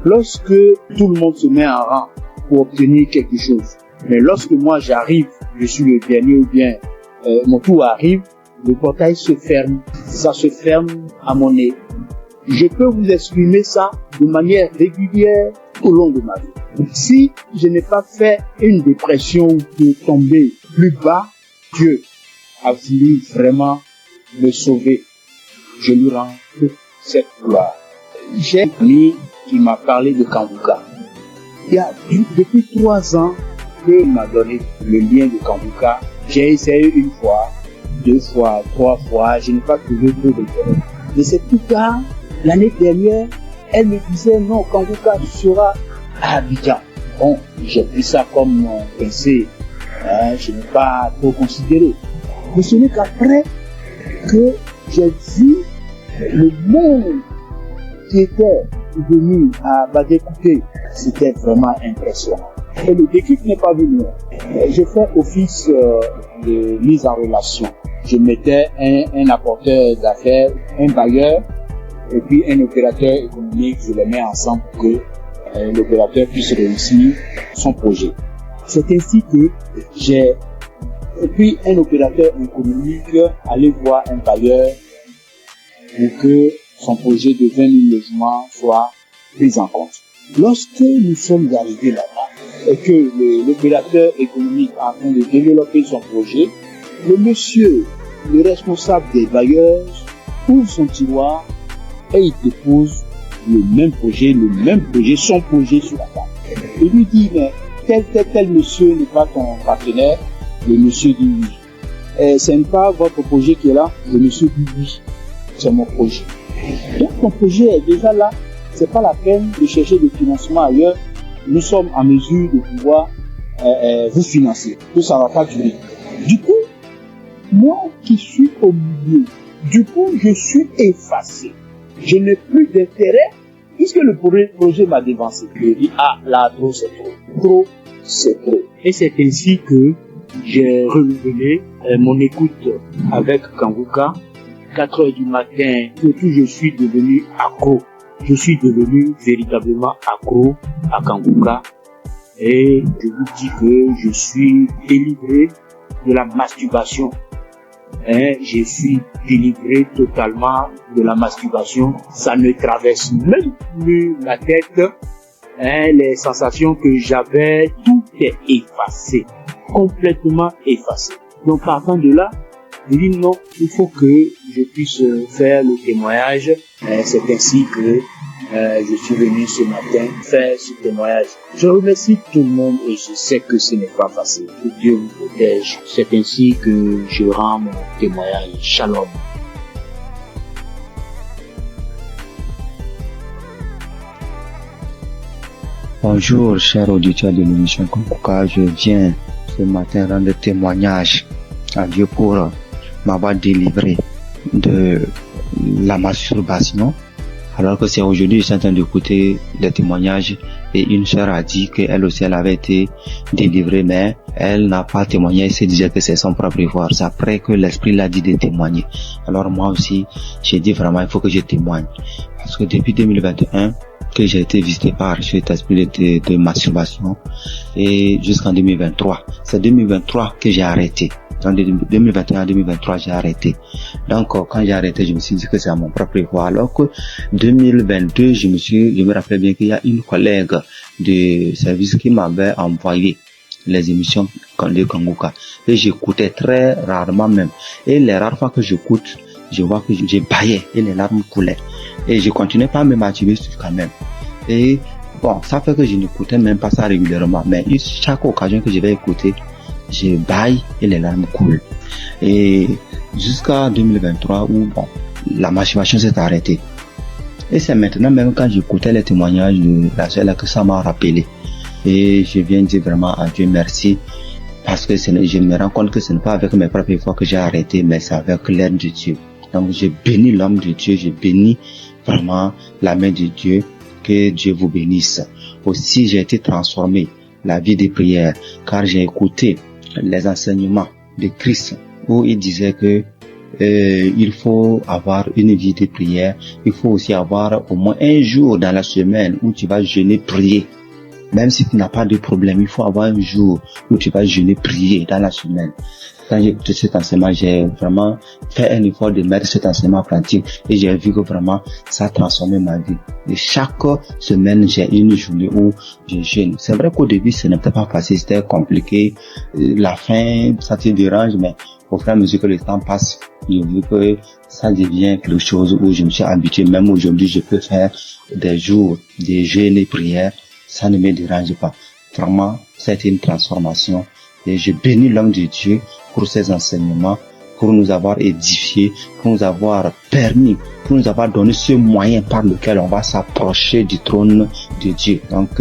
Lorsque tout le monde se met en rang pour obtenir quelque chose, mais lorsque moi j'arrive, je suis le dernier ou bien mon tour arrive, le portail se ferme. Ça se ferme à mon nez. Je peux vous exprimer ça de manière régulière tout au long de ma vie. Si je n'ai pas fait une dépression ou de tomber plus bas, Dieu a voulu vraiment me sauver. Je lui rends toute cette gloire. J'ai un ami qui m'a parlé de Kanguka. Il y a depuis 3 ans qu'il m'a donné le lien de Kanguka. J'ai essayé une fois, 2 fois, 3 fois, je n'ai pas trouvé de l'intérêt. Mais c'est plus tard, l'année dernière, elle me disait non, Kanguka sera à Abidjan. Bon, j'ai pris ça comme mon pensée, je n'ai pas trop considéré. Mais ce n'est qu'après que j'ai vu le monde qui était venu à Badékouté, c'était vraiment impressionnant. Et le déclic n'est pas venu. J'ai fait office de mise en relation. Je mettais un apporteur d'affaires, un bailleur, et puis un opérateur économique, je les mets ensemble pour que l'opérateur puisse réussir son projet. C'est ainsi que j'ai, et puis un opérateur économique aller voir un bailleur pour que son projet de 20 000 logements soit pris en compte. Lorsque nous sommes arrivés là-bas et que l'opérateur économique est en train de développer son projet, le monsieur, le responsable des bailleurs, ouvre son tiroir et il dépose le même projet, son projet sur la table. Il lui dit, mais tel monsieur n'est pas ton partenaire. Le monsieur dit oui. Ce n'est pas votre projet qui est là. Le monsieur dit oui. C'est mon projet. Donc mon projet est déjà là. C'est pas la peine de chercher des financements ailleurs. Nous sommes en mesure de pouvoir vous financer. Tout ça va pas durer. Du coup, moi qui suis au milieu, je suis effacé. Je n'ai plus d'intérêt puisque le projet m'a dévancé. Je dis, là, trop, c'est trop. Trop, c'est trop. Et c'est ainsi que j'ai renouvelé mon écoute avec Kanguka. 4 heures du matin, surtout je suis devenu accro. Je suis devenu véritablement accro à Kanguka. Et je vous dis que je suis délivré de la masturbation. Je suis délivré totalement de la masturbation. Ça ne traverse même plus la tête. Les sensations que j'avais, tout est effacé. Complètement effacé. Donc partant de là, je dis non, il faut que je puisse faire le témoignage. C'est ainsi que je suis venu ce matin faire ce témoignage. Je remercie tout le monde et je sais que ce n'est pas facile. Que Dieu vous protège. C'est ainsi que je rends mon témoignage. Shalom. Bonjour, chers auditeurs de l'émission Kanguka. Je viens ce matin rendre témoignage à Dieu pour m'avoir délivré de la masturbation. Alors que c'est aujourd'hui, je suis en train d'écouter des témoignages et une sœur a dit qu'elle aussi, elle avait été délivrée, mais elle n'a pas témoigné, elle se disait que c'est son propre effort. C'est après que l'esprit l'a dit de témoigner. Alors moi aussi, j'ai dit vraiment, il faut que je témoigne. Parce que depuis 2021, que j'ai été visité par cet esprit de masturbation et jusqu'en 2023. C'est 2023 que j'ai arrêté. En 2021 2023, j'ai arrêté. Donc, quand j'ai arrêté, je me suis dit que c'est à mon propre effort. Alors que 2022, je me rappelle bien qu'il y a une collègue de service qui m'avait envoyé les émissions de Kanguka. Et j'écoutais très rarement même. Et les rares fois que j'écoute, je vois que j'ai baillé et les larmes coulaient. Et je continuais pas à me masturber quand même. Et bon, ça fait que je n'écoutais même pas ça régulièrement. Mais chaque occasion que je vais écouter, je baille et les larmes coulent. Et jusqu'à 2023 où bon, la masturbation s'est arrêtée. Et c'est maintenant même quand j'écoutais les témoignages de la soeur que ça m'a rappelé. Et je viens dire vraiment à Dieu merci. Parce que je me rends compte que ce n'est pas avec mes propres efforts que j'ai arrêté, mais c'est avec l'aide de Dieu. Donc je bénis l'homme de Dieu, je bénis vraiment la main de Dieu, que Dieu vous bénisse. Aussi j'ai été transformé, la vie de prière, car j'ai écouté les enseignements de Christ, où il disait que il faut avoir une vie de prière. Il faut aussi avoir au moins un jour dans la semaine où tu vas jeûner, prier. Même si tu n'as pas de problème, il faut avoir un jour où tu vas jeûner, prier dans la semaine. Quand j'ai écouté cet enseignement, j'ai vraiment fait un effort de mettre cet enseignement en pratique et j'ai vu que vraiment ça a transformé ma vie. Et chaque semaine, j'ai une journée où je jeûne. C'est vrai qu'au début, ce n'était pas facile, c'était compliqué. La faim, ça te dérange, mais au fur et à mesure que le temps passe, j'ai vu que ça devient quelque chose où je me suis habitué. Même aujourd'hui, je peux faire des jours de jeûne et prière. Ça ne me dérange pas. Vraiment, c'est une transformation. Et je bénis l'homme de Dieu pour ses enseignements, pour nous avoir édifiés, pour nous avoir permis, pour nous avoir donné ce moyen par lequel on va s'approcher du trône de Dieu. Donc,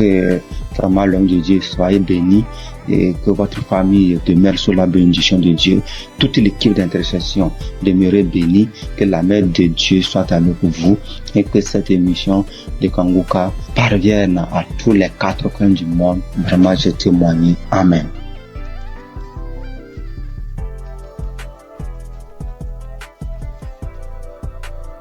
vraiment, l'homme de Dieu, soyez bénis et que votre famille demeure sous la bénédiction de Dieu. Toute l'équipe d'intercession demeure bénie, que la main de Dieu soit avec vous et que cette émission de Kanguka parvienne à tous les 4 coins du monde. Vraiment, je témoigne. Amen.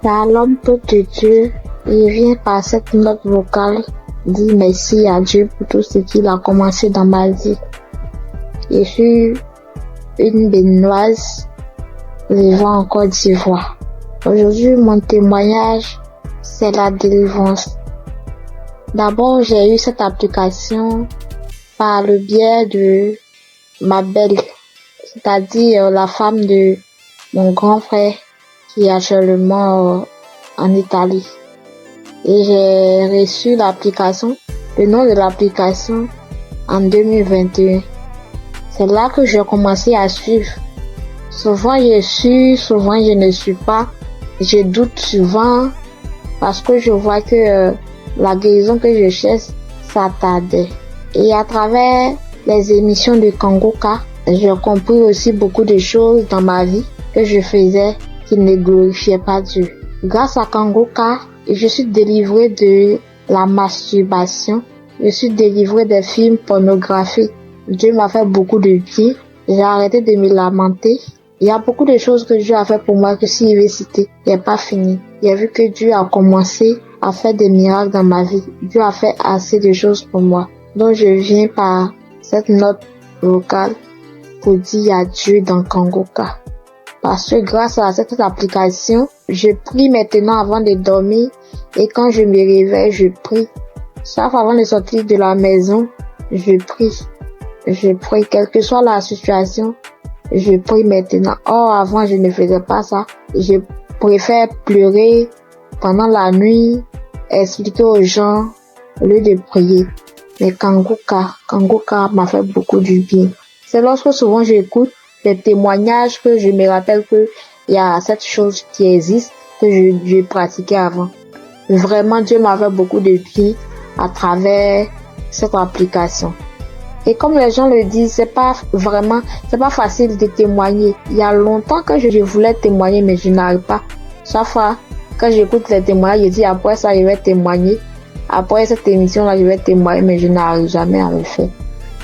Shalom, peuple de Dieu, il vient par cette note vocale dire merci à Dieu pour tout ce qu'il a commencé dans ma vie. Je suis une béninoise vivant en Côte d'Ivoire. Aujourd'hui, mon témoignage, c'est la délivrance. D'abord, j'ai eu cette application par le biais de ma belle, c'est-à-dire la femme de mon grand frère qui est actuellement en Italie. Et j'ai reçu l'application, le nom de l'application en 2021. C'est là que j'ai commencé à suivre. Souvent je suis, souvent je ne suis pas. Je doute souvent parce que je vois que la guérison que je cherche, ça tardait. Et à travers les émissions de Kanguka, j'ai compris aussi beaucoup de choses dans ma vie que je faisais qui ne glorifiait pas Dieu. Grâce à Kanguka, je suis délivrée de la masturbation. Je suis délivrée des films pornographiques. Dieu m'a fait beaucoup de bien. J'ai arrêté de me lamenter. Il y a beaucoup de choses que Dieu a fait pour moi que si je vais citer, il n'est pas fini. J'ai vu que Dieu a commencé à faire des miracles dans ma vie. Dieu a fait assez de choses pour moi. Donc je viens par cette note vocale pour dire adieu dans Kanguka. Parce que grâce à cette application, je prie maintenant avant de dormir et quand je me réveille, je prie. Sauf avant de sortir de la maison, je prie. Je prie, quelle que soit la situation, je prie maintenant. Or, avant, je ne faisais pas ça. Je préfère pleurer pendant la nuit, expliquer aux gens au lieu de prier. Mais Kanguka m'a fait beaucoup du bien. C'est lorsque souvent j'écoute les témoignages que je me rappelle que il y a cette chose qui existe que je pratiquais avant. Vraiment, Dieu m'a fait beaucoup de bien à travers cette application. Et comme les gens le disent, c'est pas facile de témoigner. Il y a longtemps que je voulais témoigner, mais je n'arrive pas. Chaque fois, quand j'écoute les témoignages, je dis après ça, je vais témoigner. Après cette émission-là, je vais témoigner, mais je n'arrive jamais à le faire.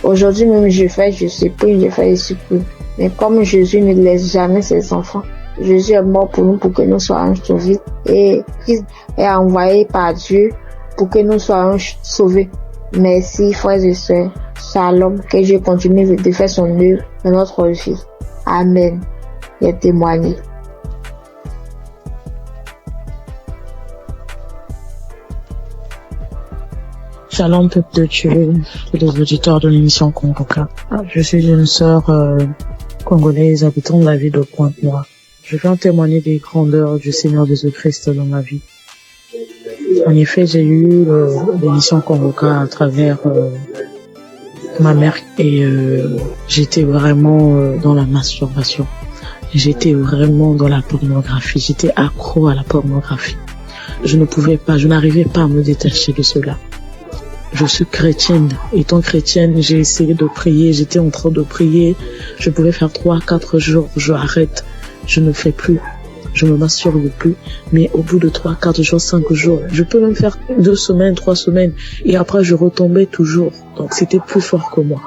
Aujourd'hui même, je supplie, je fais, je supplie. Mais comme Jésus ne laisse jamais ses enfants, Jésus est mort pour nous, pour que nous soyons sauvés. Et Christ est envoyé par Dieu pour que nous soyons sauvés. Merci, frères et sœurs. Shalom, que Dieu continue de faire son œuvre dans notre vie. Amen. Et témoigner. Shalom, peuple de Dieu, tous les auditeurs de l'émission Kanguka. Je suis une sœur congolaise habitant la ville de Pointe-Noire. Je viens témoigner des grandeurs du Seigneur Jésus-Christ dans ma vie. En effet, j'ai eu l'émission Kanguka à travers ma mère et j'étais vraiment dans la masturbation. J'étais vraiment dans la pornographie. J'étais accro à la pornographie. Je n'arrivais pas à me détacher de cela. Je suis chrétienne. Étant chrétienne, j'ai essayé de prier. J'étais en train de prier. Je pouvais faire 3-4 jours. Je arrête. Je ne fais plus. Je me masturbe plus. Mais au bout de 3-4 jours, 5 jours, je peux même faire 2 semaines, 3 semaines. Et après, je retombais toujours. Donc, c'était plus fort que moi.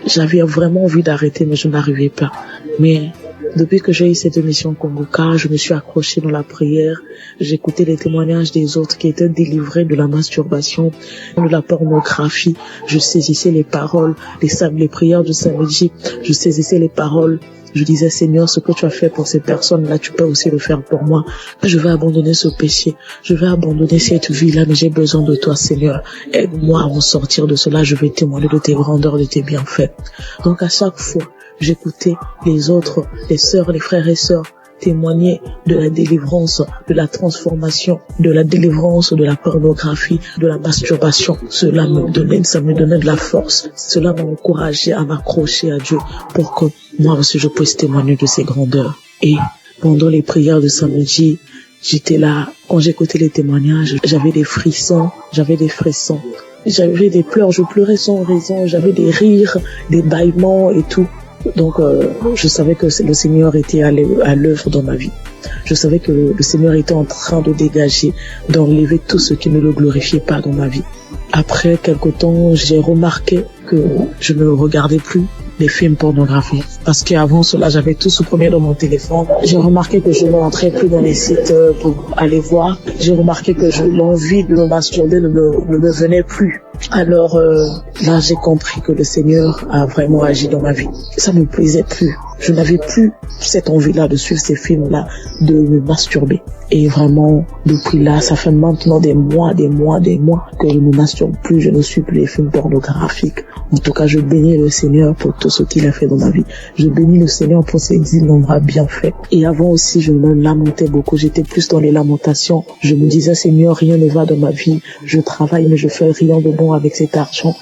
J'avais vraiment envie d'arrêter, mais je n'arrivais pas. Mais Depuis que j'ai eu cette émission Kongoka, je me suis accrochée dans la prière. J'écoutais les témoignages des autres qui étaient délivrés de la masturbation, de la pornographie. Je saisissais les paroles, les prières de samedi. Je saisissais les paroles. Je disais, Seigneur, ce que tu as fait pour ces personnes-là, tu peux aussi le faire pour moi. Je vais abandonner ce péché. Je vais abandonner cette vie-là, mais j'ai besoin de toi, Seigneur. Aide-moi à m'en sortir de cela. Je vais témoigner de tes grandeurs, de tes bienfaits. Donc, à chaque fois, j'écoutais les autres, les sœurs, les frères et sœurs, témoigner de la délivrance, de la transformation, de la délivrance de la pornographie, de la masturbation. Cela me donnait de la force. Cela m'a encouragé à m'accrocher à Dieu pour que moi aussi je puisse témoigner de ses grandeurs. Et pendant les prières de samedi, j'étais là, quand j'écoutais les témoignages, j'avais des frissons, j'avais des pleurs, je pleurais sans raison, j'avais des rires, des bâillements et tout. Donc, je savais que le Seigneur était à l'œuvre dans ma vie. Je savais que le Seigneur était en train de dégager, d'enlever tout ce qui ne le glorifiait pas dans ma vie. Après quelque temps, j'ai remarqué que je ne regardais plus les films pornographiques. Parce qu'avant cela, j'avais tout supprimé dans mon téléphone. J'ai remarqué que je ne rentrais plus dans les sites pour aller voir. J'ai remarqué que l'envie de me masturber ne me venait plus. Alors là, j'ai compris que le Seigneur a vraiment agi dans ma vie. Ça ne me plaisait plus. Je n'avais plus cette envie-là de suivre ces films-là, de me masturber. Et vraiment, depuis là, ça fait maintenant des mois que je ne me masturbe plus, je ne suis plus les films pornographiques. En tout cas, je bénis le Seigneur pour tout ce qu'il a fait dans ma vie. Je bénis le Seigneur pour ses innombrables bienfaits. Et avant aussi, je me lamentais beaucoup. J'étais plus dans les lamentations. Je me disais, Seigneur, rien ne va dans ma vie. Je travaille, mais je fais rien de bon avec cet argent.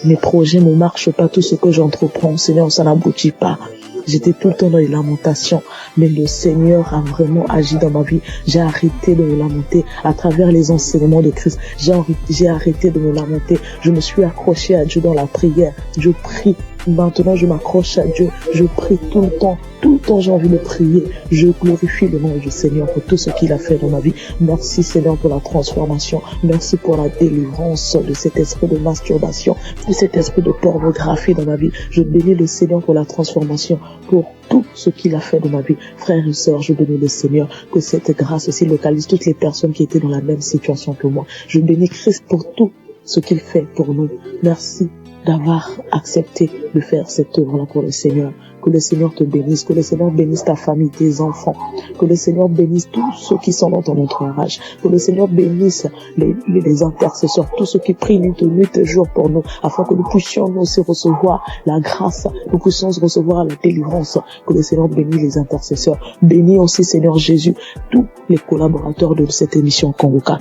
Mes projets ne marchent pas. Tout ce que j'entreprends, Seigneur, ça n'aboutit pas. J'étais tout le temps dans les lamentations, mais le Seigneur a vraiment agi dans ma vie. J'ai arrêté de me lamenter à travers les enseignements de Christ. J'ai arrêté de me lamenter. Je me suis accroché à Dieu dans la prière. Je prie. Maintenant, je m'accroche à Dieu. Je prie tout le temps. Tout le temps, j'ai envie de prier. Je glorifie le nom du Seigneur pour tout ce qu'il a fait dans ma vie. Merci, Seigneur, pour la transformation. Merci pour la délivrance de cet esprit de masturbation, de cet esprit de pornographie dans ma vie. Je bénis le Seigneur pour la transformation, pour tout ce qu'il a fait dans ma vie. Frères et sœurs, je bénis le Seigneur, que cette grâce aussi localise toutes les personnes qui étaient dans la même situation que moi. Je bénis Christ pour tout ce qu'il fait pour nous. Merci d'avoir accepté de faire cette œuvre-là pour le Seigneur. Que le Seigneur te bénisse, que le Seigneur bénisse ta famille, tes enfants, que le Seigneur bénisse tous ceux qui sont dans ton entourage, que le Seigneur bénisse les intercesseurs, tous ceux qui prient nuit et jour pour nous, afin que nous puissions nous aussi recevoir la grâce, nous puissions recevoir la délivrance, que le Seigneur bénisse les intercesseurs. Bénis aussi, Seigneur Jésus, tous les collaborateurs de cette émission Kongoka.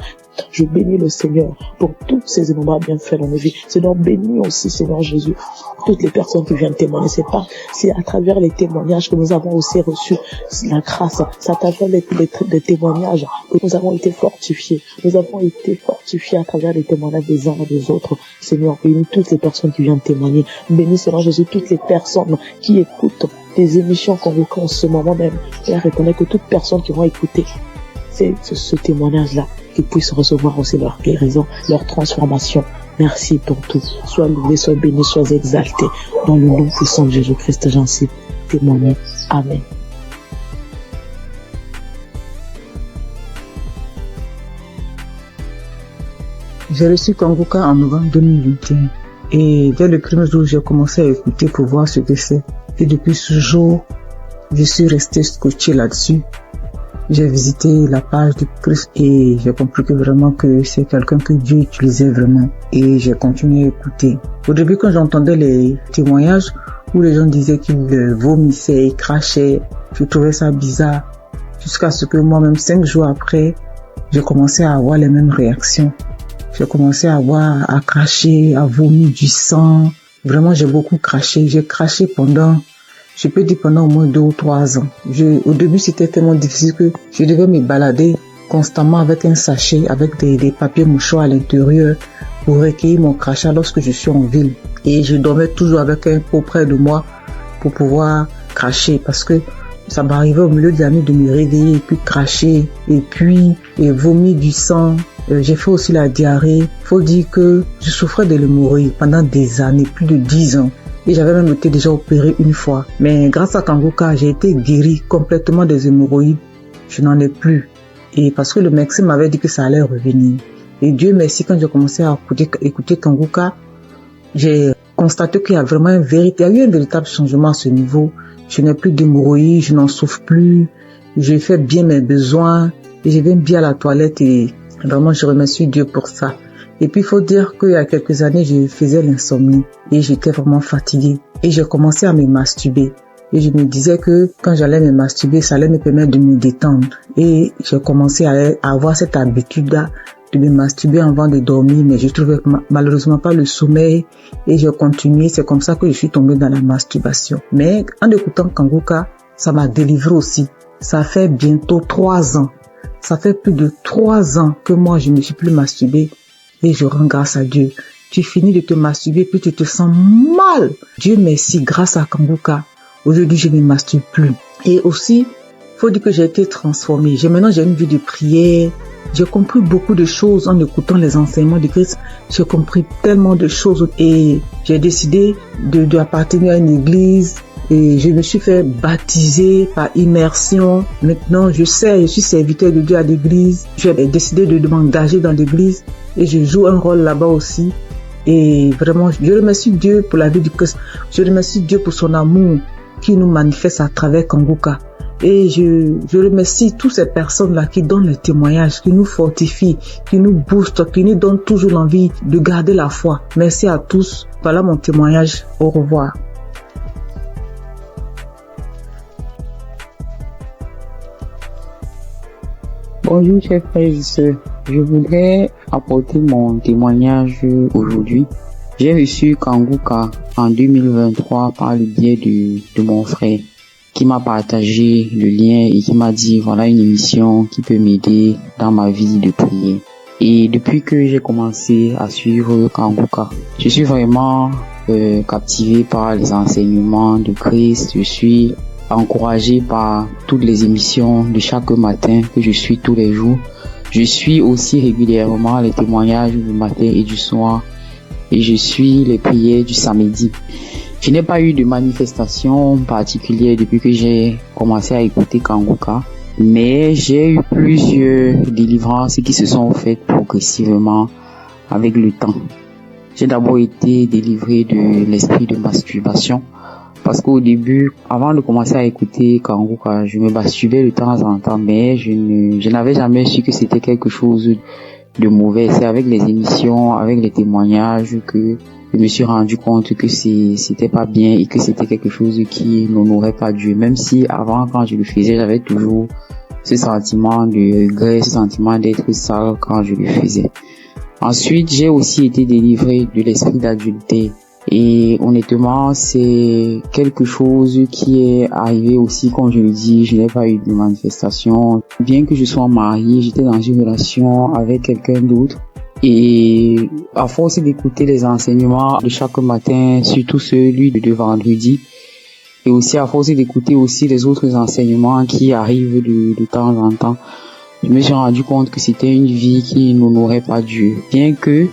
Je bénis le Seigneur pour tous ces innombrables bienfaits dans nos vies. Seigneur, bénis aussi, Seigneur Jésus, toutes les personnes qui viennent témoigner. C'est à travers les témoignages que nous avons aussi reçu la grâce. C'est à travers les témoignages que nous avons été fortifiés. Nous avons été fortifiés à travers les témoignages des uns et des autres. Seigneur, bénis toutes les personnes qui viennent témoigner. Bénis, Seigneur Jésus, toutes les personnes qui écoutent des émissions qu'on reconnaît en ce moment même. Et à reconnaître que toutes personnes qui vont écouter ce témoignage-là, qu'ils puissent recevoir aussi leur guérison, leur transformation. Merci pour tout. Sois loué, sois béni, sois exalté. Dans le nom puissant de Jésus-Christ, j'en suis témoigné. Amen. J'ai reçu Kongoka en novembre 2021. Et dès le premier jour, j'ai commencé à écouter pour voir ce que c'est. Et depuis ce jour, je suis resté scotché là-dessus. J'ai visité la page de Christ et j'ai compris que vraiment que c'est quelqu'un que Dieu utilisait vraiment. Et j'ai continué à écouter. Au début, quand j'entendais les témoignages où les gens disaient qu'ils vomissaient et crachaient, je trouvais ça bizarre. Jusqu'à ce que moi-même, 5 jours après, j'ai commencé à avoir les mêmes réactions. J'ai commencé à cracher, à vomir du sang. Vraiment, j'ai beaucoup craché. J'ai craché pendant au moins 2 ou 3 ans. Au début, c'était tellement difficile que je devais me balader constamment avec un sachet, avec des papiers mouchoirs à l'intérieur pour recueillir mon crachat lorsque je suis en ville. Et je dormais toujours avec un pot près de moi pour pouvoir cracher parce que ça m'arrivait au milieu de la nuit de me réveiller et puis cracher et puis vomir du sang. J'ai fait aussi la diarrhée. Faut dire que je souffrais de l'hémorroïde pendant des années, plus de 10 ans. et j'avais même été déjà opérée une fois. Mais grâce à Kanguka, j'ai été guérie complètement des hémorroïdes. Je n'en ai plus. Et parce que le médecin m'avait dit que ça allait revenir. Et Dieu merci, quand j'ai commencé à écouter Kanguka, j'ai constaté qu'il y a vraiment il y a eu un véritable changement à ce niveau. Je n'ai plus d'hémorroïdes, je n'en souffre plus, je fais bien mes besoins et je viens bien à la toilette et vraiment je remercie Dieu pour ça. Et puis il faut dire qu'il y a quelques années, je faisais l'insomnie et j'étais vraiment fatiguée et j'ai commencé à me masturber. Et je me disais que quand j'allais me masturber, ça allait me permettre de me détendre. Et j'ai commencé à avoir cette habitude-là de me masturber avant de dormir, mais je trouvais malheureusement pas le sommeil et j'ai continué. C'est comme ça que je suis tombée dans la masturbation. Mais en écoutant Kanguka, ça m'a délivré aussi. Ça fait bientôt 3 ans. Ça fait plus de 3 ans que moi je ne me suis plus masturbée et je rends grâce à Dieu. Tu finis de te masturber puis tu te sens mal. Dieu merci, grâce à Kanguka. Aujourd'hui, je ne me masturbe plus. Et aussi, faut dire que j'ai été transformée. Maintenant, j'ai une vie de prière. J'ai compris beaucoup de choses en écoutant les enseignements de Christ. J'ai compris tellement de choses et j'ai décidé d'appartenir à une église et je me suis fait baptiser par immersion. Maintenant, je suis serviteur de Dieu à l'église. J'ai décidé de m'engager dans l'église et je joue un rôle là-bas aussi. Et vraiment, je remercie Dieu pour la vie du Christ. Je remercie Dieu pour son amour qui nous manifeste à travers Kanguka. Et je remercie toutes ces personnes-là qui donnent le témoignage, qui nous fortifient, qui nous boostent, qui nous donnent toujours l'envie de garder la foi. Merci à tous. Voilà mon témoignage. Au revoir. Bonjour chers frères et sœurs. Je voudrais apporter mon témoignage aujourd'hui. J'ai reçu Kanguka en 2023 par le biais de mon frère qui m'a partagé le lien et qui m'a dit voilà une émission qui peut m'aider dans ma vie de prière. Et depuis que j'ai commencé à suivre Kanguka, je suis vraiment captivé par les enseignements de Christ. Je suis encouragé par toutes les émissions de chaque matin que je suis tous les jours. Je suis aussi régulièrement les témoignages du matin et du soir. Et je suis les prières du samedi. Je n'ai pas eu de manifestation particulière depuis que j'ai commencé à écouter Kanguka, mais j'ai eu plusieurs délivrances qui se sont faites progressivement avec le temps. J'ai d'abord été délivré de l'esprit de masturbation parce qu'au début, avant de commencer à écouter Kanguka, je me masturbais de temps en temps, mais je n'avais jamais su que c'était quelque chose de mauvais. C'est avec les émissions, avec les témoignages que je me suis rendu compte que c'était pas bien et que c'était quelque chose qui n'honorait pas Dieu. Même si avant, quand je le faisais, j'avais toujours ce sentiment de regret, ce sentiment d'être sale quand je le faisais. Ensuite, j'ai aussi été délivré de l'esprit d'adultère. Et honnêtement, c'est quelque chose qui est arrivé aussi, comme je le dis, je n'ai pas eu de manifestation. Bien que je sois marié, j'étais dans une relation avec quelqu'un d'autre. Et à force d'écouter les enseignements de chaque matin, surtout celui de vendredi, et aussi à force d'écouter aussi les autres enseignements qui arrivent de temps en temps, je me suis rendu compte que c'était une vie qui n'honorait pas Dieu. Bien que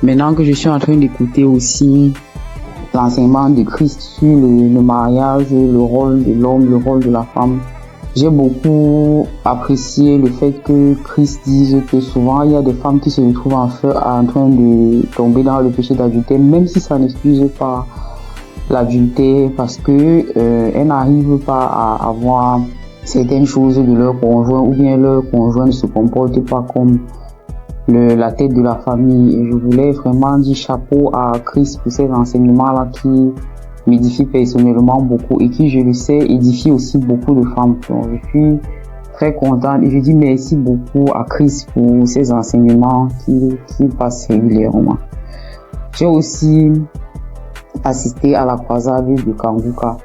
maintenant que je suis en train d'écouter aussi l'enseignement de Christ sur le mariage, le rôle de l'homme, le rôle de la femme, j'ai beaucoup apprécié le fait que Christ dise que souvent il y a des femmes qui se retrouvent en train de tomber dans le péché d'adultère, même si ça n'excuse pas l'adultère, parce que elles n'arrivent pas à avoir certaines choses de leur conjoint, ou bien leur conjoint ne se comporte pas comme la tête de la famille. Et je voulais vraiment dire chapeau à Christ pour ces enseignements-là qui m'édifient personnellement beaucoup et qui, je le sais, édifient aussi beaucoup de femmes. Donc, je suis très contente et je dis merci beaucoup à Christ pour ces enseignements qui passent régulièrement. J'ai aussi assisté à la croisade de Kanguka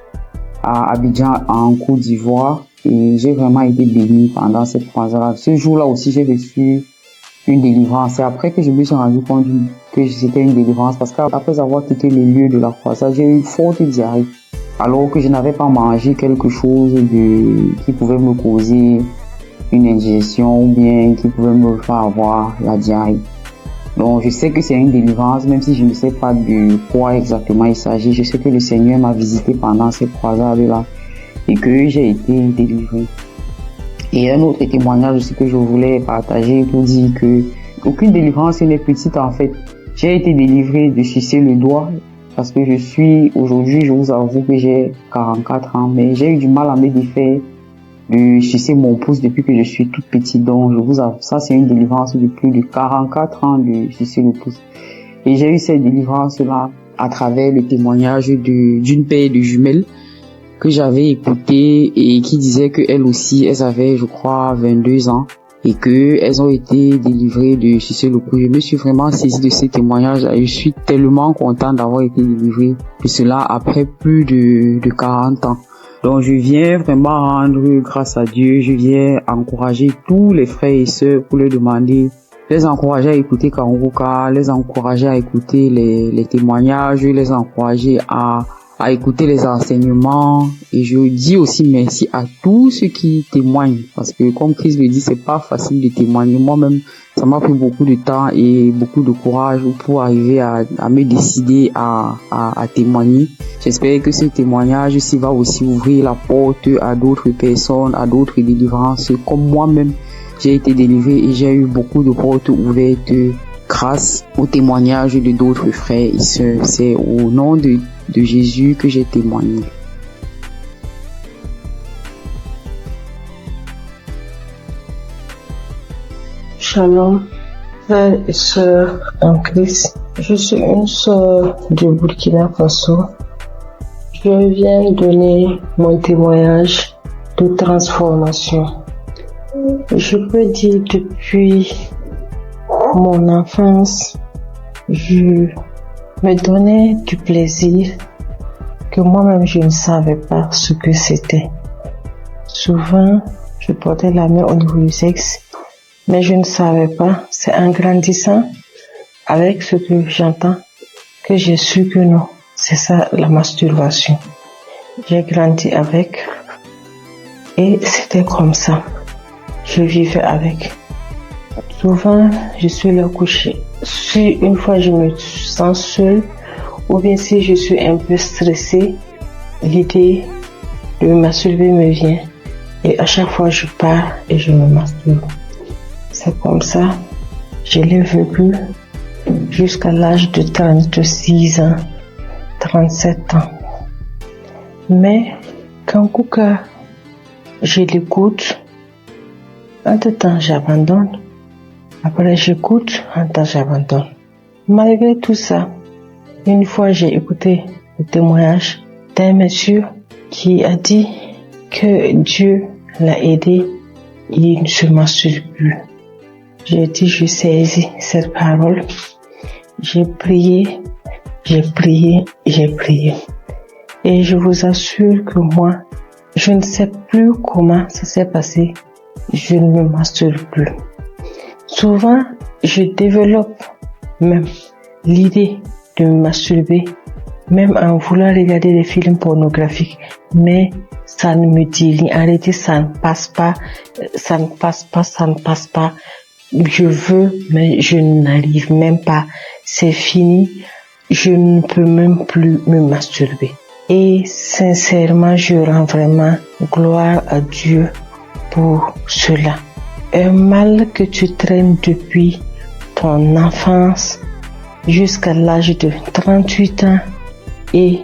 à Abidjan en Côte d'Ivoire et j'ai vraiment été béni pendant cette croisade. Ce jour-là aussi, j'ai reçu une délivrance. C'est après que je me suis rendu compte que c'était une délivrance parce qu'après avoir quitté le lieu de la croisade, j'ai eu une forte diarrhée alors que je n'avais pas mangé quelque chose qui pouvait me causer une indigestion ou bien qui pouvait me faire avoir la diarrhée. Donc je sais que c'est une délivrance, même si je ne sais pas de quoi exactement il s'agit. Je sais que le Seigneur m'a visité pendant ces croisades-là et que j'ai été délivré. Et un autre témoignage aussi que je voulais partager pour dire que aucune délivrance n'est petite en fait. J'ai été délivré de sucer le doigt parce que aujourd'hui, je vous avoue que j'ai 44 ans, mais j'ai eu du mal à me défaire de sucer mon pouce depuis que je suis toute petite. Donc, je vous avoue, ça c'est une délivrance de plus de 44 ans de sucer le pouce. Et j'ai eu cette délivrance-là à travers le témoignage d'une paire de jumelles que j'avais écouté et qui disait qu'elles aussi, elles avaient, je crois, 22 ans et qu'elles ont été délivrées de sucer le pouce. Je me suis vraiment saisie de ces témoignages et je suis tellement content d'avoir été délivrée de cela après plus de 40 ans. Donc je viens vraiment rendre grâce à Dieu, je viens encourager tous les frères et sœurs pour leur demander, les encourager à écouter Kanguka, les encourager à écouter les témoignages, les encourager à écouter les enseignements. Et je dis aussi merci à tous ceux qui témoignent parce que comme Christ le dit, c'est pas facile de témoigner. Moi-même, ça m'a pris beaucoup de temps et beaucoup de courage pour arriver à me décider à témoigner. J'espère que ce témoignage aussi va aussi ouvrir la porte à d'autres personnes, à d'autres délivrances. Comme moi-même, j'ai été délivré et j'ai eu beaucoup de portes ouvertes grâce au témoignage de d'autres frères et sœurs. C'est au nom de Jésus que j'ai témoigné. Shalom, frères et sœurs en Christ. Je suis une sœur du Burkina Faso. Je viens donner mon témoignage de transformation. Je peux dire depuis mon enfance, je me donnais du plaisir que moi-même je ne savais pas ce que c'était. Souvent, je portais la main au niveau du sexe, mais je ne savais pas. C'est en grandissant avec ce que j'entends que j'ai su que non, c'est ça la masturbation. J'ai grandi avec et c'était comme ça. Je vivais avec. Souvent, je suis là couchée. Si une fois je me sens seule, ou bien si je suis un peu stressée, l'idée de me masturber me vient. Et à chaque fois, je pars et je me masturbe. C'est comme ça, je l'ai vécu jusqu'à l'âge de 36 ans, 37 ans. Mais quand Kuka, je l'écoute, entre-temps j'abandonne. Après j'écoute, entre-temps j'abandonne. Malgré tout ça, une fois j'ai écouté le témoignage d'un monsieur qui a dit que Dieu l'a aidé, il ne se masturbe plus. J'ai dit, je saisis cette parole. J'ai prié. Et je vous assure que moi, je ne sais plus comment ça s'est passé. Je ne me masturbe plus. Souvent, je développe même l'idée de me masturber, même en voulant regarder des films pornographiques. Mais ça ne me dit rien. En réalité, ça ne passe pas. Je veux, mais je n'arrive même pas. C'est fini. Je ne peux même plus me masturber. Et sincèrement, je rends vraiment gloire à Dieu pour cela. Un mal que tu traînes depuis ton enfance jusqu'à l'âge de 38 ans et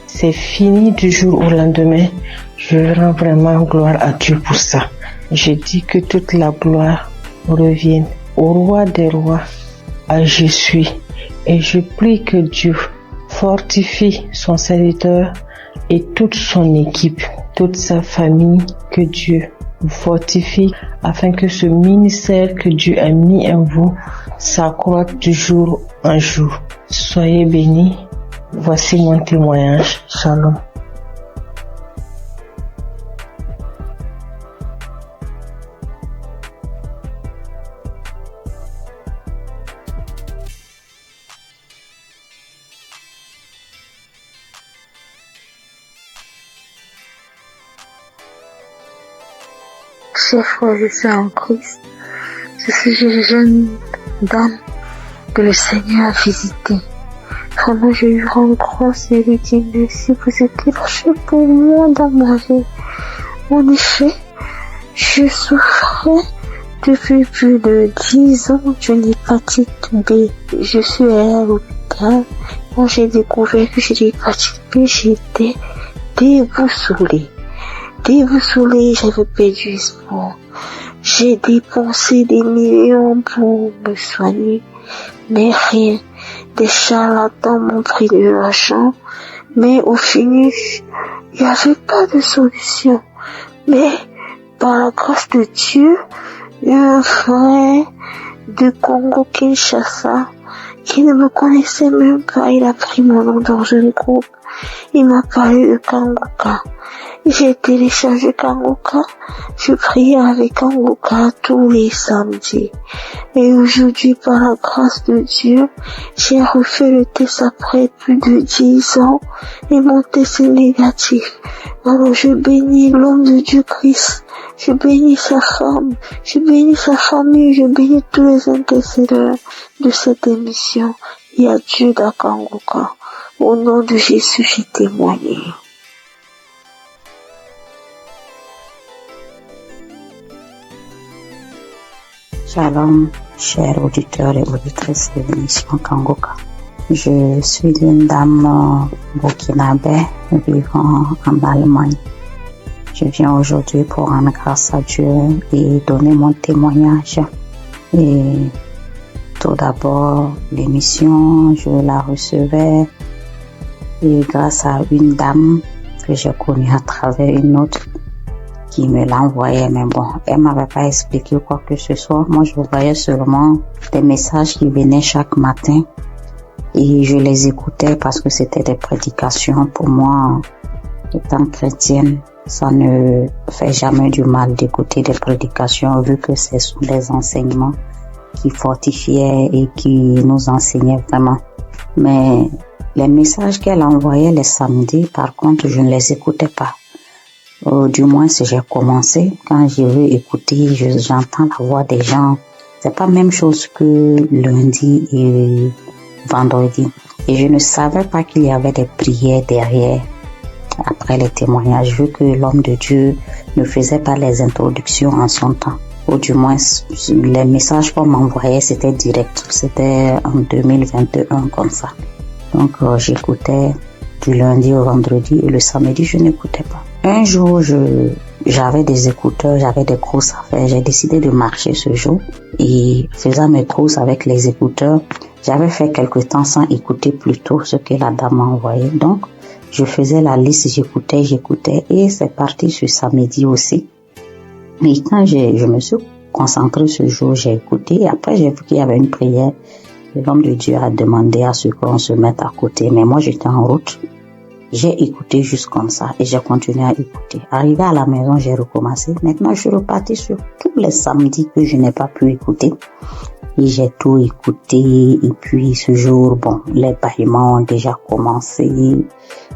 c'est fini du jour au lendemain. Je rends vraiment gloire à Dieu pour ça. Je dis que toute la gloire revienne au roi des rois, à Jésus. Et je prie que Dieu fortifie son serviteur et toute son équipe, toute sa famille, que Dieu vous fortifie afin que ce ministère que Dieu a mis en vous s'accroisse de jour en jour. Soyez bénis. Voici mon témoignage. Shalom. Chers frères et sœurs en Christ, je suis une jeune dame que le Seigneur a visité. Vraiment, je lui rends grâce et lui dis merci pour ce qu'il a fait pour moi dans ma vie. En effet, je souffrais depuis plus de 10 ans d'une hépatite B. Je suis allée à l'hôpital. Quand j'ai découvert que j'ai l'hépatite B, j'étais déboussolée. J'avais perdu espoir. J'ai dépensé des millions pour me soigner, mais rien. Des charlatans m'ont pris de l'argent, mais au finish, il n'y avait pas de solution. Mais par la grâce de Dieu, un frère de Congo-Kinshasa qui ne me connaissait même pas, il a pris mon nom dans un groupe. Il m'a parlé de Kanguka. J'ai téléchargé Kanguka. Je priais avec Kanguka tous les samedis. Et aujourd'hui, par la grâce de Dieu, j'ai refait le test après plus de 10 ans et mon test est négatif. Alors je bénis l'homme de Dieu Christ. Je bénis sa femme. Je bénis sa famille. Je bénis tous les intercesseurs de cette émission. Il y a Dieu dans Kanguka. Au nom de Jésus, j'ai témoigné. Shalom, chers auditeurs et auditrices de l'émission Kanguka. Je suis une dame burkinabé vivant en Allemagne. Je viens aujourd'hui pour rendre grâce à Dieu et donner mon témoignage. Et tout d'abord, l'émission, je la recevais et grâce à une dame que j'ai connue à travers une autre qui me l'envoyait, mais bon, elle m'avait pas expliqué quoi que ce soit. Moi, je voyais seulement des messages qui venaient chaque matin et je les écoutais parce que c'était des prédications. Pour moi, étant chrétienne, ça ne fait jamais du mal d'écouter des prédications vu que ce sont des enseignements qui fortifiaient et qui nous enseignaient vraiment. Mais les messages qu'elle envoyait les samedis, par contre, je ne les écoutais pas. Du moins, si j'ai commencé, quand je veux écouter, j'entends la voix des gens. C'est pas la même chose que lundi et vendredi. Et je ne savais pas qu'il y avait des prières derrière, après les témoignages, vu que l'homme de Dieu ne faisait pas les introductions en son temps. Ou du moins, les messages qu'on m'envoyait, c'était direct. C'était en 2021 comme ça. Donc, j'écoutais du lundi au vendredi et le samedi, je n'écoutais pas. Un jour, j'avais des écouteurs, j'avais des grosses affaires. J'ai décidé de marcher ce jour et faisant mes courses avec les écouteurs, j'avais fait quelque temps sans écouter plutôt ce que la dame m'a envoyé. Donc, je faisais la liste, j'écoutais et c'est parti ce samedi aussi. Mais quand je me suis concentrée ce jour, j'ai écouté et après j'ai vu qu'il y avait une prière. L'homme de Dieu a demandé à ce qu'on se mette à côté, mais moi j'étais en route. J'ai écouté juste comme ça et j'ai continué à écouter. Arrivé à la maison, j'ai recommencé. Maintenant, je suis reparti sur tous les samedis que je n'ai pas pu écouter. Et j'ai tout écouté. Et puis, ce jour, bon, les bâillements ont déjà commencé. Il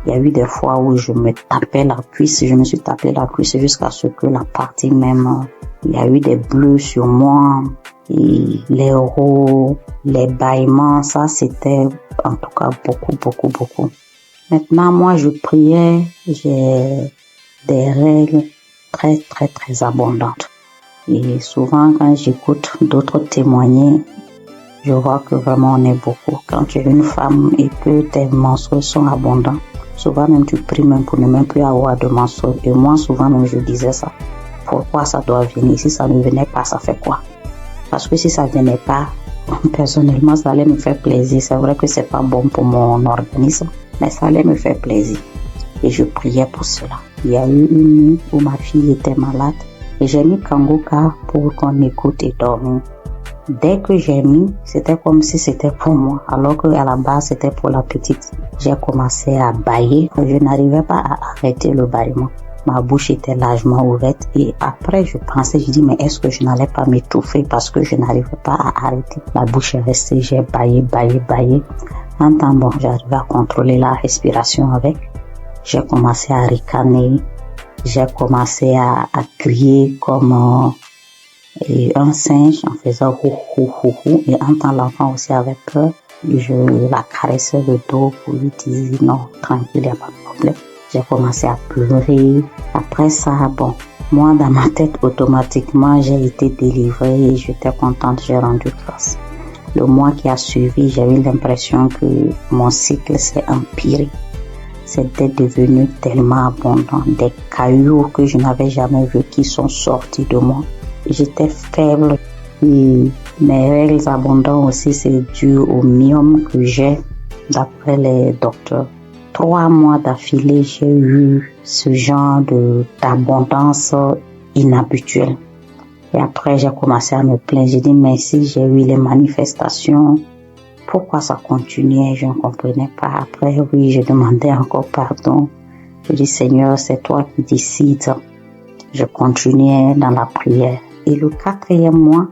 y a eu des fois où je me tapais la cuisse. Je me suis tapé la cuisse jusqu'à ce que la partie même, il y a eu des bleus sur moi. Et les rots, les bâillements, ça c'était en tout cas beaucoup. Maintenant, moi, je priais, j'ai des règles très abondantes. Et souvent, quand j'écoute d'autres témoigner, je vois que vraiment on est beaucoup. Quand tu es une femme et que tes menstrues sont abondantes, souvent même tu pries même pour ne même plus avoir de menstrues. Et moi, souvent même, je disais ça. Pourquoi ça doit venir? Si ça ne venait pas, ça fait quoi? Parce que si ça venait pas, personnellement, ça allait me faire plaisir. C'est vrai que c'est pas bon pour mon organisme, mais ça allait me faire plaisir. Et je priais pour cela. Il y a eu une nuit où ma fille était malade et j'ai mis Kanguka pour qu'on écoute et dormir. Dès que j'ai mis, c'était comme si c'était pour moi, alors qu'à la base c'était pour la petite. J'ai commencé à bâiller. Je n'arrivais pas à arrêter le bâillement. Ma bouche était largement ouverte et après je pensais, je dis mais est-ce que je n'allais pas m'étouffer parce que je n'arrivais pas à arrêter. La bouche est restée, j'ai bâillé. En temps bon, j'arrivais à contrôler la respiration avec. J'ai commencé à ricaner, j'ai commencé à crier comme et un singe en faisant hou hou hou hou, et en tant l'enfant aussi avait peur, je la caressais le dos pour lui dire non, tranquille, il n'y a pas de problème. J'ai commencé à pleurer. Après ça, bon, moi dans ma tête automatiquement j'ai été délivrée et j'étais contente, j'ai rendu grâce. Le mois qui a suivi, j'ai eu l'impression que mon cycle s'est empiré. C'était devenu tellement abondant, des cailloux que je n'avais jamais vus qui sont sortis de moi. J'étais faible et mes règles abondantes aussi, c'est dû au myome que j'ai d'après les docteurs. 3 mois d'affilée, j'ai eu ce genre d'abondance inhabituelle. Et après, j'ai commencé à me plaindre. J'ai dit, mais si j'ai eu les manifestations, pourquoi ça continuait? Je ne comprenais pas. Après, oui, je demandais encore pardon. Je dis, Seigneur, c'est toi qui décides. Je continuais dans la prière. Et le 4e mois,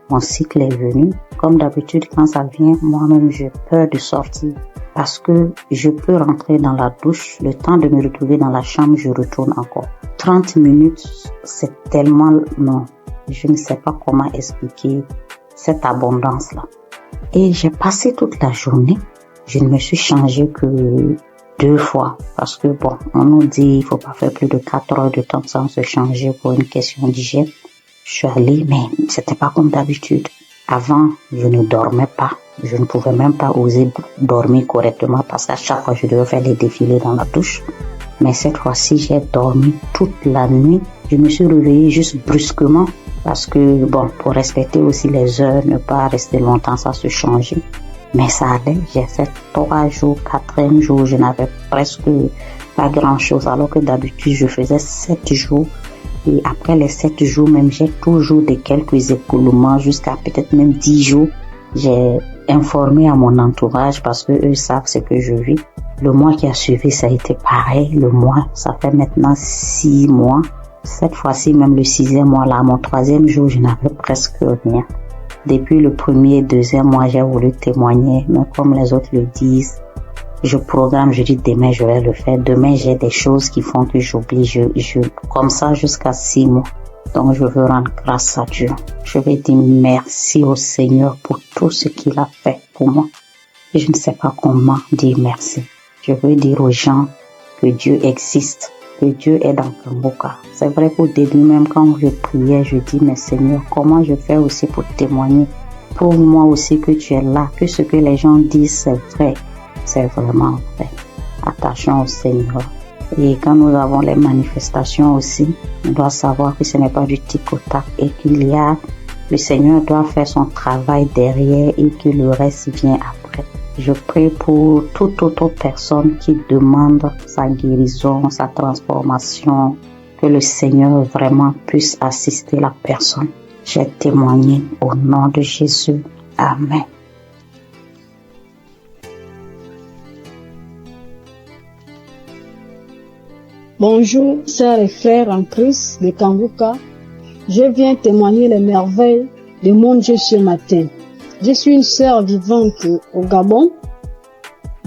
mon cycle est venu. Comme d'habitude, quand ça vient, moi-même, j'ai peur de sortir. Parce que je peux rentrer dans la douche, le temps de me retrouver dans la chambre, je retourne encore. 30 minutes, c'est tellement long. Je ne sais pas comment expliquer cette abondance-là. Et j'ai passé toute la journée. Je ne me suis changée que 2 fois. Parce que bon, on nous dit il faut pas faire plus de 4 heures de temps sans se changer pour une question d'hygiène. Je suis allée, mais c'était pas comme d'habitude. Avant, je ne dormais pas. Je ne pouvais même pas oser dormir correctement parce qu'à chaque fois, je devais faire les défilés dans la douche. Mais cette fois-ci, j'ai dormi toute la nuit. Je me suis réveillée juste brusquement parce que, bon, pour respecter aussi les heures, ne pas rester longtemps sans se changer. Mais ça allait. J'ai fait 3 jours, 4e jour, je n'avais presque pas grand-chose alors que d'habitude, je faisais 7 jours. Et après les 7 jours même, j'ai toujours de quelques écoulements jusqu'à peut-être même 10 jours. J'ai informé à mon entourage parce que eux savent ce que je vis. Le mois qui a suivi, ça a été pareil. Le mois, ça fait maintenant 6 mois. Cette fois-ci, même le 6e mois, là, mon 3e jour, je n'avais presque rien. Depuis le 1er et 2e mois, j'ai voulu témoigner, mais comme les autres le disent, je programme, je dis demain je vais le faire. Demain, j'ai des choses qui font que j'oublie. Comme ça jusqu'à 6 mois. Donc, je veux rendre grâce à Dieu. Je vais dire merci au Seigneur pour tout ce qu'il a fait pour moi. Et je ne sais pas comment dire merci. Je veux dire aux gens que Dieu existe, que Dieu est dans Kanguka. C'est vrai qu'au début, même quand je priais, je dis, mais Seigneur, comment je fais aussi pour témoigner? Prouve-moi aussi que tu es là, que ce que les gens disent, c'est vrai. C'est vraiment vrai. Attachons au Seigneur. Et quand nous avons les manifestations aussi, on doit savoir que ce n'est pas du tic-au-tac et le Seigneur doit faire son travail derrière et que le reste vient après. Je prie pour toute autre personne qui demande sa guérison, sa transformation, que le Seigneur vraiment puisse assister la personne. J'ai témoigné au nom de Jésus. Amen. Bonjour, sœurs et frères en Christ de Kanguka. Je viens témoigner les merveilles de mon Dieu ce matin. Je suis une sœur vivante au Gabon.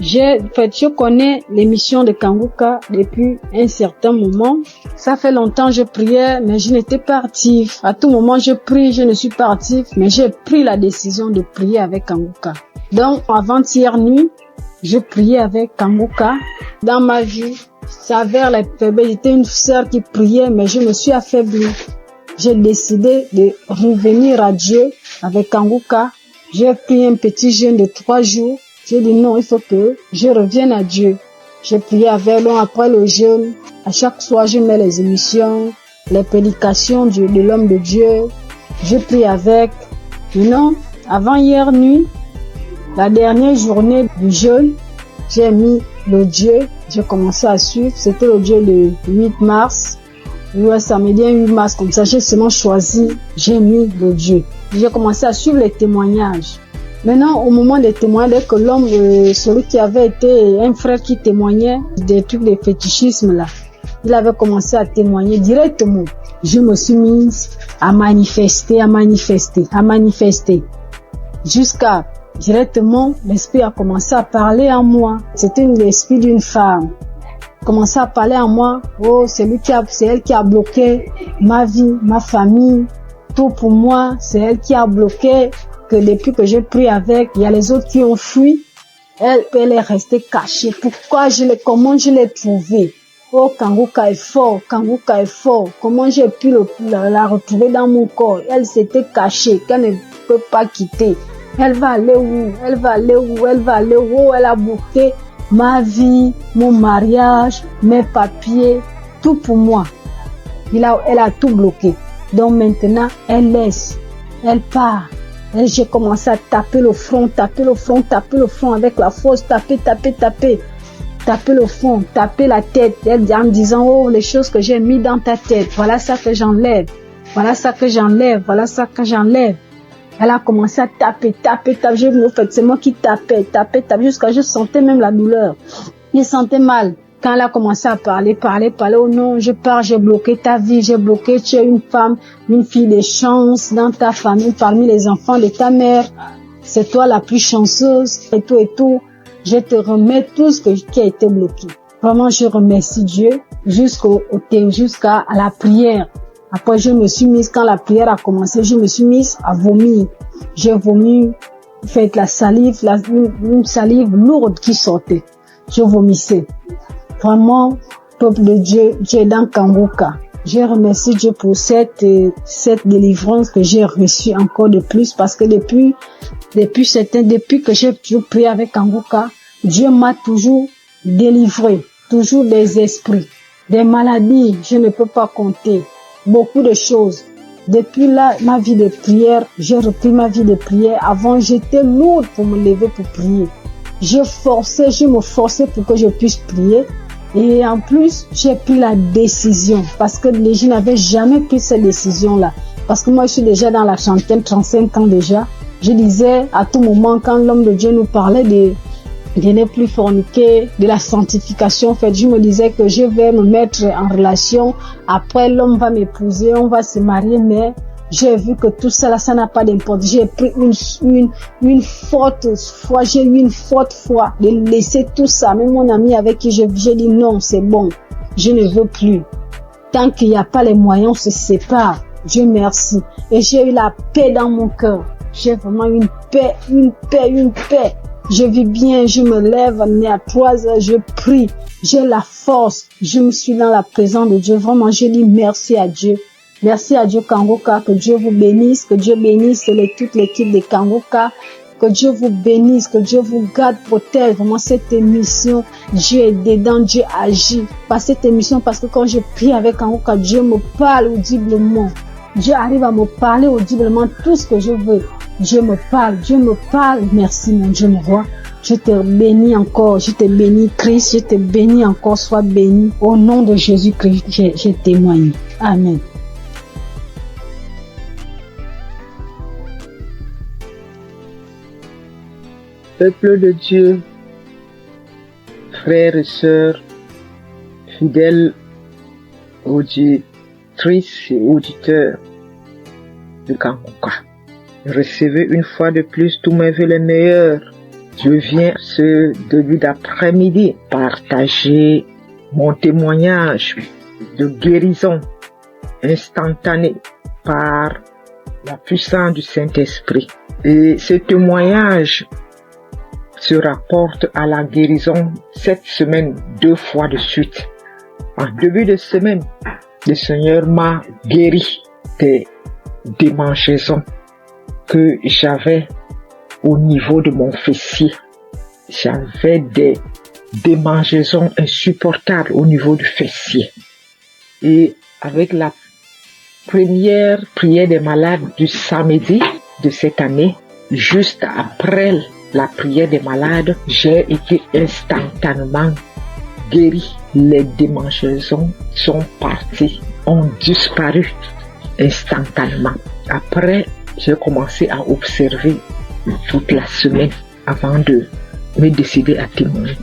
Je connais l'émission de Kanguka depuis un certain moment. Ça fait longtemps que je priais, mais je n'étais pas active. À tout moment, je prie, je ne suis pas active, mais j'ai pris la décision de prier avec Kanguka. Donc, avant-hier nuit, je priais avec Kanguka. Dans ma vie, ça avait la faiblesse. J'étais une sœur qui priait, mais je me suis affaiblie. J'ai décidé de revenir à Dieu avec Kanguka. J'ai pris un petit jeûne de 3 jours. J'ai dit non, il faut que je revienne à Dieu. J'ai prié avec lui après le jeûne. À chaque soir, je mets les émissions, les prédications de l'homme de Dieu. Je prie avec. Non, avant hier nuit, la dernière journée du jeûne, j'ai mis le Dieu. J'ai commencé à suivre. C'était le Dieu le 8 mars. Ouais, samedi 8 mars, comme ça, j'ai seulement choisi, j'ai mis le Dieu. J'ai commencé à suivre les témoignages. Maintenant, au moment des témoignages, dès que l'homme, celui qui avait été un frère qui témoignait des trucs de fétichisme là, il avait commencé à témoigner directement. Je me suis mise à manifester. Jusqu'à directement, l'esprit a commencé à parler en moi. C'était l'esprit d'une femme. Commençait à parler en moi. Oh, c'est elle qui a bloqué ma vie, ma famille. tout pour moi. C'est elle qui a bloqué, que depuis que j'ai pris avec, il y a les autres qui ont fui. Elle est restée cachée. Comment je l'ai trouvée? Oh, Kanguka est fort, Kanguka est fort. Comment j'ai pu la retrouver dans mon corps? Elle s'était cachée, qu'elle ne peut pas quitter. Elle va aller où? Elle va aller où? Elle va aller où? Elle a bloqué ma vie, mon mariage, mes papiers, tout pour moi. Elle a tout bloqué. Donc maintenant, elle laisse, elle part. Et j'ai commencé à taper le front avec la force, taper le front, taper la tête, en disant, oh, les choses que j'ai mis dans ta tête, voilà ça que j'enlève, voilà ça que j'enlève, voilà ça que j'enlève. Elle a commencé à taper, c'est moi qui tapais, jusqu'à je sentais même la douleur. Je sentais mal. Quand elle a commencé à parler, oh non, je pars, j'ai bloqué ta vie, j'ai bloqué, tu es une femme, une fille de chance dans ta famille, parmi les enfants de ta mère. C'est toi la plus chanceuse, et tout. Je te remets tout ce qui a été bloqué. Vraiment, je remercie Dieu jusqu'à la prière. Après, je me suis mise, quand la prière a commencé, je me suis mise à vomir. J'ai vomi, fait la salive, une salive lourde qui sortait. Je vomissais. Vraiment, peuple de Dieu, Dieu est dans Kanguka. Je remercie Dieu pour cette délivrance que j'ai reçue encore de plus, parce que depuis que j'ai toujours prié avec Kanguka, Dieu m'a toujours délivré, toujours des esprits, des maladies, je ne peux pas compter, beaucoup de choses. Depuis là, ma vie de prière, j'ai repris ma vie de prière. Avant, j'étais lourde pour me lever pour prier. Je me forçais pour que je puisse prier. Et en plus, j'ai pris la décision, parce que je n'avais jamais pris cette décision-là. Parce que moi, je suis déjà dans la trentaine, 35 ans déjà. Je disais à tout moment, quand l'homme de Dieu nous parlait de ne plus forniquer, de la sanctification, en fait, je me disais que je vais me mettre en relation. Après, l'homme va m'épouser, on va se marier, mais j'ai vu que tout ça là, ça n'a pas d'importance. J'ai pris une forte foi, j'ai eu une forte foi de laisser tout ça. Même mon ami avec qui j'ai dit non, c'est bon, je ne veux plus. Tant qu'il n'y a pas les moyens, on se sépare. Dieu merci. Et j'ai eu la paix dans mon cœur. J'ai vraiment une paix. Je vis bien, je me lève à 3 heures, je prie. J'ai la force. Je me suis dans la présence de Dieu. Vraiment, je dis merci à Dieu. Merci à Dieu Kanguka, que Dieu vous bénisse, que Dieu bénisse toute l'équipe de Kanguka, que Dieu vous bénisse, que Dieu vous garde, protège. Vraiment cette émission, Dieu est dedans, Dieu agit. Par cette émission, parce que quand je prie avec Kanguka, Dieu me parle audiblement. Dieu arrive à me parler audiblement tout ce que je veux. Dieu me parle. Merci mon Dieu, mon roi. Je te bénis encore, je te bénis Christ, je te bénis encore, sois béni. Au nom de Jésus-Christ, j'ai témoigné. Amen. Peuple de Dieu, frères et sœurs, fidèles auditrices et auditeurs de Kanguka, recevez une fois de plus tous mes vœux les meilleurs. Je viens ce début d'après-midi partager mon témoignage de guérison instantanée par la puissance du Saint-Esprit. Et ce témoignage se rapporte à la guérison cette semaine 2 fois de suite. En début de semaine, le Seigneur m'a guéri des démangeaisons que j'avais au niveau de mon fessier. J'avais des démangeaisons insupportables au niveau du fessier. Et avec la première prière des malades du samedi de cette année, juste après la prière des malades, j'ai été instantanément guéri. Les démangeaisons sont parties, ont disparu instantanément. Après, j'ai commencé à observer toute la semaine avant de me décider à témoigner.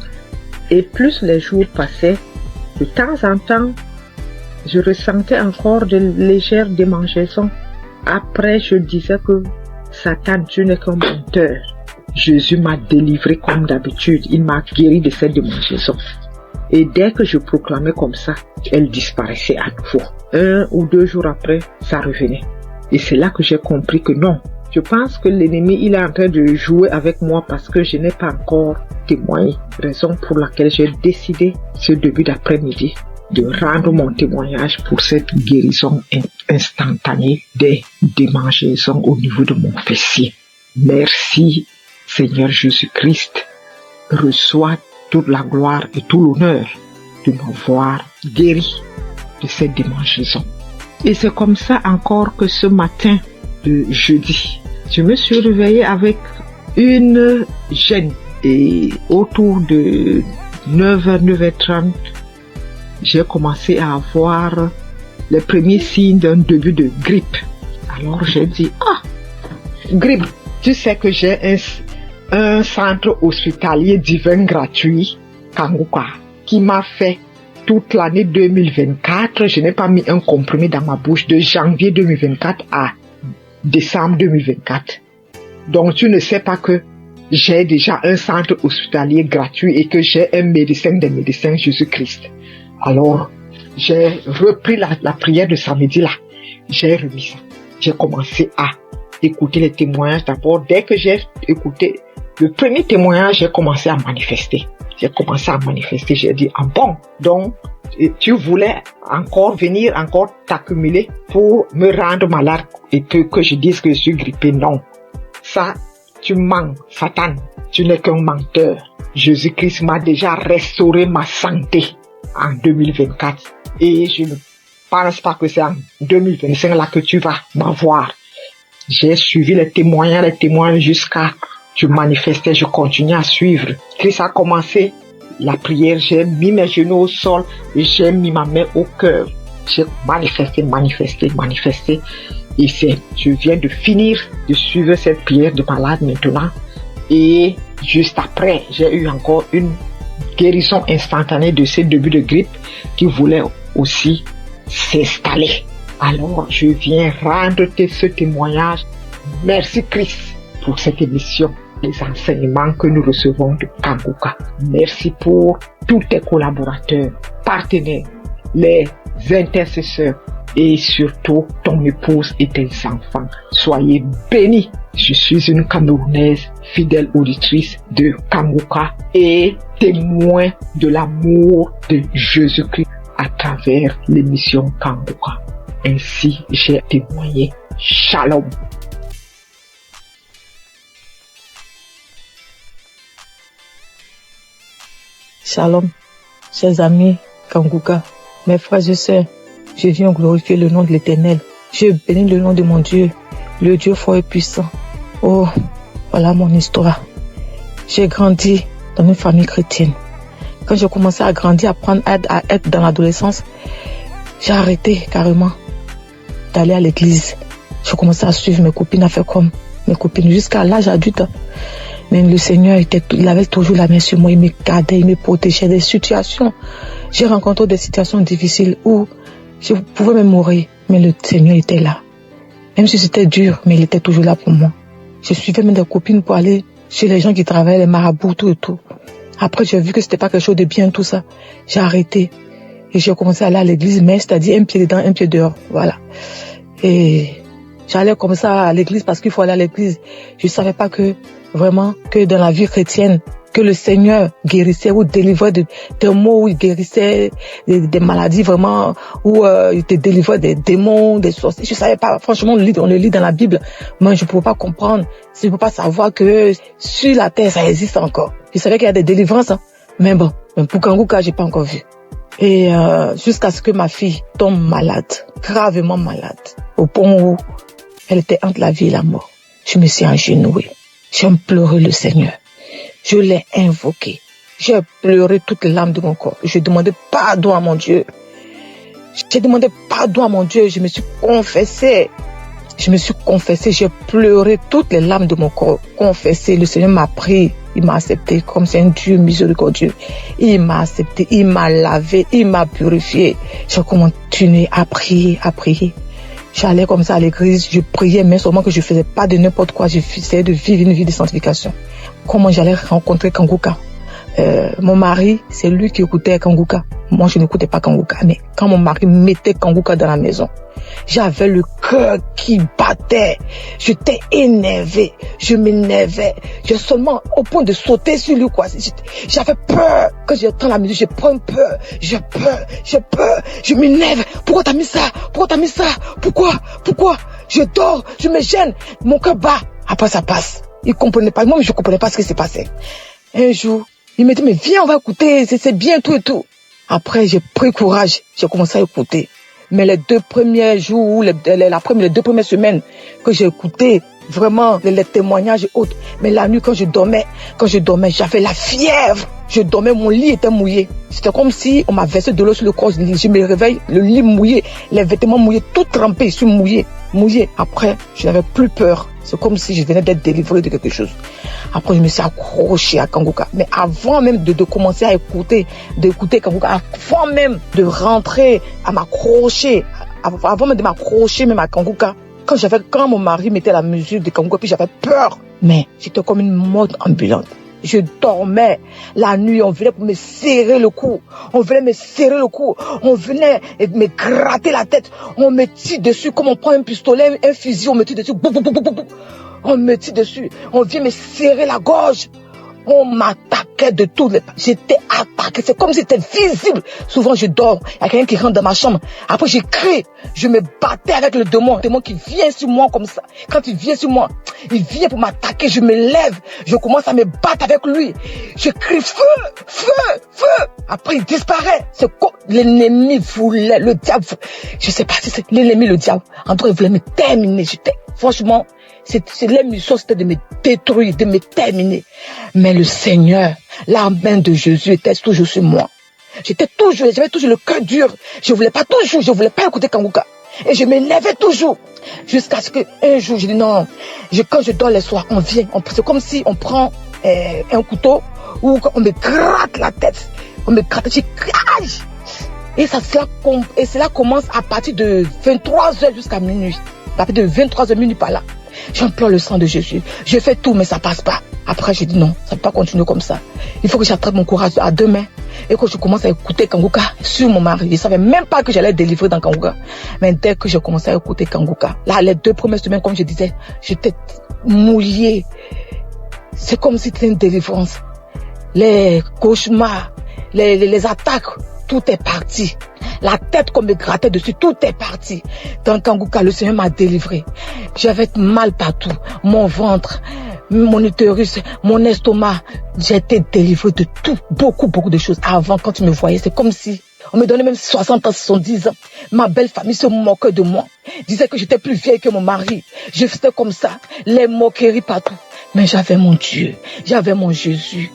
Et plus les jours passaient, de temps en temps, je ressentais encore de légères démangeaisons. Après, je disais que Satan, tu n'es qu'un menteur. Jésus m'a délivré comme d'habitude. Il m'a guéri de cette démangeaison. Et dès que je proclamais comme ça, elle disparaissait à nouveau. 1 ou 2 jours après, ça revenait. Et c'est là que j'ai compris que non. Je pense que l'ennemi, il est en train de jouer avec moi parce que je n'ai pas encore témoigné. Raison pour laquelle j'ai décidé ce début d'après-midi de rendre mon témoignage pour cette guérison instantanée des démangeaisons au niveau de mon fessier. Merci Seigneur Jésus-Christ. Reçois toute la gloire et tout l'honneur de m'avoir guéri de cette démangeaison. Et c'est comme ça encore que ce matin de jeudi, je me suis réveillée avec une gêne et autour de 9h, 9h30, j'ai commencé à avoir les premiers signes d'un début de grippe. Alors j'ai dit, grippe, tu sais que j'ai un centre hospitalier divin gratuit, Kanguka, qui m'a fait toute l'année 2024. Je n'ai pas mis un comprimé dans ma bouche de janvier 2024 à décembre 2024. Donc tu ne sais pas que j'ai déjà un centre hospitalier gratuit et que j'ai un médecin des médecins, Jésus-Christ. Alors j'ai repris la prière de samedi là. J'ai remis ça. J'ai commencé à écouter les témoignages d'abord. Dès que j'ai écouté le premier témoignage, j'ai commencé à manifester. J'ai dit, bon, donc tu voulais encore venir, encore t'accumuler pour me rendre malade et que je dise que je suis grippé. Non, ça, tu mens, Satan, tu n'es qu'un menteur. Jésus-Christ m'a déjà restauré ma santé en 2024 et je ne pense pas que c'est en 2025 là que tu vas m'avoir. J'ai suivi les témoignages jusqu'à je manifestais, je continuais à suivre. Christ a commencé la prière, j'ai mis mes genoux au sol et j'ai mis ma main au cœur. J'ai manifesté. Et je viens de finir de suivre cette prière de malade maintenant. Et juste après, j'ai eu encore une guérison instantanée de ce début de grippe qui voulait aussi s'installer. Alors, je viens rendre ce témoignage. Merci Christ pour cette émission. Les enseignements que nous recevons de Kanguka. Merci pour tous tes collaborateurs, partenaires, les intercesseurs et surtout ton épouse et tes enfants. Soyez bénis. Je suis une Camerounaise, fidèle auditrice de Kanguka et témoin de l'amour de Jésus-Christ à travers l'émission Kanguka. Ainsi, j'ai témoigné. Shalom. Shalom, chers amis, Kanguka, mes frères et sœurs, je viens glorifier le nom de l'Éternel. Je bénis le nom de mon Dieu, le Dieu fort et puissant. Oh, voilà mon histoire. J'ai grandi dans une famille chrétienne. Quand j'ai commencé à grandir, à être dans l'adolescence, j'ai arrêté carrément d'aller à l'église. J'ai commencé à suivre mes copines, à faire comme mes copines jusqu'à l'âge adulte. Mais le Seigneur, il avait toujours la main sur moi, il me gardait, il me protégeait des situations. J'ai rencontré des situations difficiles où je pouvais même mourir, mais le Seigneur était là. Même si c'était dur, mais il était toujours là pour moi. Je suivais même des copines pour aller chez les gens qui travaillaient, les marabouts, tout et tout. Après, j'ai vu que c'était pas quelque chose de bien, tout ça. J'ai arrêté. Et j'ai commencé à aller à l'église, mais c'est-à-dire un pied dedans, un pied dehors. Voilà. Et j'allais comme ça à l'église parce qu'il faut aller à l'église. Je savais pas que vraiment que dans la vie chrétienne, que le Seigneur guérissait ou délivrait des maux, où il guérissait des maladies vraiment, où il te délivrait des démons, des sorciers. Je savais pas, franchement, on le lit dans la Bible. Moi, je pouvais pas comprendre, je pouvais pas savoir que sur la terre, ça existe encore. Je savais qu'il y a des délivrances, hein. Mais bon, même pour Kanguka, j'ai pas encore vu. Et jusqu'à ce que ma fille tombe malade, gravement malade, au point où elle était entre la vie et la mort. Je me suis agenouillée. J'ai pleuré le Seigneur. Je l'ai invoqué. J'ai pleuré toutes les larmes de mon corps. Je demandais pardon à mon Dieu. J'ai demandé pardon à mon Dieu. Je me suis confessée. J'ai pleuré toutes les larmes de mon corps. Confessé. Le Seigneur m'a pris. Il m'a accepté comme c'est un Dieu miséricordieux. Il m'a accepté. Il m'a lavé. Il m'a purifié. J'ai continué à prier. J'allais comme ça à l'église, je priais, mais seulement que je faisais pas de n'importe quoi. J'essayais de vivre une vie de sanctification. Comment j'allais rencontrer Kanguka? mon mari, c'est lui qui écoutait Kanguka. Moi, je n'écoutais pas Kanguka. Mais quand mon mari mettait Kanguka dans la maison, j'avais le cœur qui battait. J'étais énervé. Je m'énervais. J'ai seulement au point de sauter sur lui, quoi. J'avais peur. Quand j'entends la musique, je prends peur. J'ai peur. Je m'énerve. Pourquoi t'as mis ça? Pourquoi? Je dors. Je me gêne. Mon cœur bat. Après, ça passe. Il comprenait pas. Moi, je comprenais pas ce qui s'est passé. Un jour, il me dit, mais viens, on va écouter. C'est bien, tout et tout. Après, j'ai pris courage. J'ai commencé à écouter. Mais les 2 premiers jours, les 2 premières semaines que j'ai écouté, vraiment, les témoignages et autres. Mais la nuit, quand je dormais, j'avais la fièvre. Je dormais, mon lit était mouillé. C'était comme si on m'a versé de l'eau sur le corps. Je me réveille, le lit mouillé, les vêtements mouillés, tout trempé, je suis mouillé. Après, je n'avais plus peur. C'est comme si je venais d'être délivré de quelque chose. Après, je me suis accroché à Kanguka. Mais avant même de commencer à d'écouter Kanguka, avant même de rentrer à m'accrocher, avant même de m'accrocher même à Kanguka, quand mon mari mettait la musique de Kanguka, puis j'avais peur. Mais j'étais comme une morte ambulante. Je dormais. La nuit, on venait pour me serrer le cou. On venait me gratter la tête. On me tire dessus comme on prend un pistolet, un fusil, on me tire dessus. On me tire dessus. On vient me serrer la gorge. On m'attaquait de tous les... J'étais attaqué. C'est comme si c'était visible. Souvent, je dors. Il y a quelqu'un qui rentre dans ma chambre. Après, je crie. Je me battais avec le démon. Le démon qui vient sur moi comme ça. Quand il vient sur moi, il vient pour m'attaquer. Je me lève. Je commence à me battre avec lui. Je crie feu. Après, il disparaît. C'est comme l'ennemi voulait, le diable. Je sais pas si c'est l'ennemi, le diable. En tout cas, il voulait me terminer. Franchement, l'émission, c'était de me détruire, de me terminer. Mais le Seigneur, la main de Jésus était toujours sur moi. J'avais toujours le cœur dur. Je voulais pas écouter Kanguka. Et je m'énervais toujours. Jusqu'à ce qu'un jour, je dis non. Quand je dors les soirs, c'est comme si on prend un couteau ou on me gratte la tête. On me gratte, je crache. Et cela commence à partir de 23h jusqu'à minuit. À partir de 23h minuit par là. J'implore le sang de Jésus. Je fais tout, mais ça passe pas. Après, j'ai dit non, ça ne peut pas continuer comme ça. Il faut que j'attrape mon courage à 2 mains et que je commence à écouter Kanguka sur mon mari. Je ne savais même pas que j'allais être délivrée dans Kanguka. Mais dès que j'ai commencé à écouter Kanguka, là, les 2 premières semaines, comme je disais, j'étais mouillée. C'est comme si c'était une délivrance. Les cauchemars, les attaques, tout est parti. La tête qu'on me grattait dessus, tout est parti. Dans Kanguka, le Seigneur m'a délivré. J'avais mal partout. Mon ventre, mon utérus, mon estomac. J'ai été délivré de tout. Beaucoup de choses. Avant, quand tu me voyais, c'est comme si on me donnait même 60 ans, 70 ans. Ma belle famille se moquait de moi. Disait que j'étais plus vieille que mon mari. Je faisais comme ça. Les moqueries partout. Mais j'avais mon Dieu, j'avais mon Jésus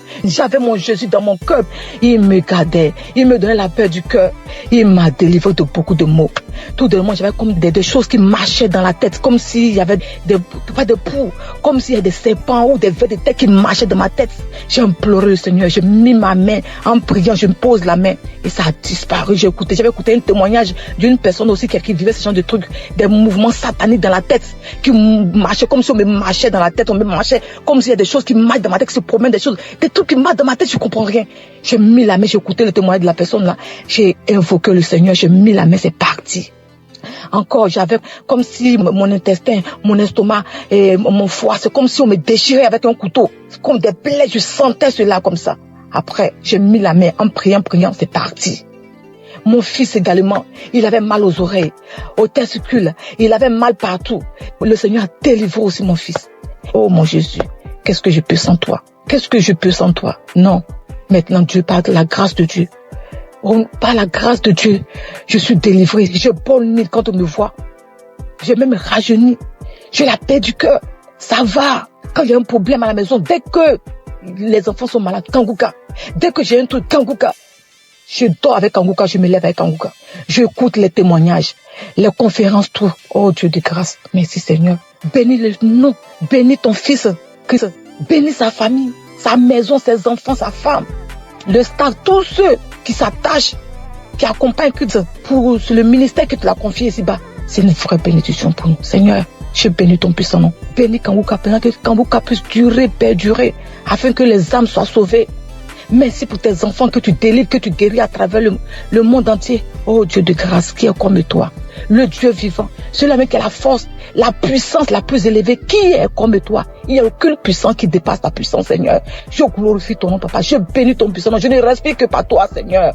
dans mon cœur. Il me gardait, il me donnait la paix du cœur. Il m'a délivré de beaucoup de maux. Tout de même, j'avais comme des choses qui marchaient dans la tête, comme s'il y avait pas de poux, comme s'il y avait des serpents ou des vers de tête qui marchaient dans ma tête. J'ai imploré le Seigneur, j'ai mis ma main en priant, je me pose la main et ça a disparu. J'avais écouté un témoignage d'une personne aussi qui vivait ce genre de trucs, des mouvements sataniques dans la tête, qui marchaient comme si on me marchait dans la tête, on me marchait comme s'il y a des choses qui marchent dans ma tête, qui se promènent, des trucs qui marchent dans ma tête, je comprends rien. J'ai mis la main, j'ai écouté le témoignage de la personne là, j'ai invoqué le Seigneur, j'ai mis la main, c'est parti. Encore, j'avais comme si mon intestin, mon estomac et mon foie, c'est comme si on me déchirait avec un couteau. C'est comme des plaies, je sentais cela comme ça. Après, j'ai mis la main en priant, c'est parti. Mon fils également, il avait mal aux oreilles, aux testicules, il avait mal partout. Le Seigneur a délivré aussi mon fils. Oh mon Jésus, qu'est-ce que je peux sans toi? Non, maintenant Dieu, par la grâce de Dieu. Par la grâce de Dieu, je suis délivré. Je bonne quand on me voit. J'ai même rajeuni. J'ai la paix du cœur. Ça va. Quand il y a un problème à la maison, dès que les enfants sont malades, Kanguka. Dès que j'ai un truc, Kanguka. Je dors avec Kanguka, je me lève avec Kanguka. J'écoute les témoignages, les conférences, tout. Oh Dieu de grâce. Merci Seigneur. Bénis le nom. Bénis ton fils, Christ. Bénis sa famille, sa maison, ses enfants, sa femme. Le staff, tous ceux qui s'attachent, qui accompagnent Christ pour le ministère que tu l'as confié ici-bas. C'est une vraie bénédiction pour nous. Seigneur, je bénis ton puissant nom. Bénis Kanguka, que Kanguka puisse durer, perdurer, afin que les âmes soient sauvées. Merci pour tes enfants que tu délivres, que tu guéris à travers le monde entier. Oh Dieu de grâce, qui est comme toi? Le Dieu vivant, celui qui a la force, la puissance la plus élevée, qui est comme toi? Il n'y a aucune puissance qui dépasse ta puissance, Seigneur. Je glorifie ton nom, Papa. Je bénis ton puissance. Je ne respire que par toi, Seigneur.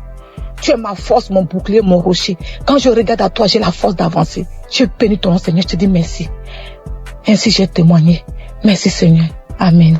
Tu es ma force, mon bouclier, mon rocher. Quand je regarde à toi, j'ai la force d'avancer. Je bénis ton nom, Seigneur. Je te dis merci. Ainsi j'ai témoigné. Merci, Seigneur. Amen.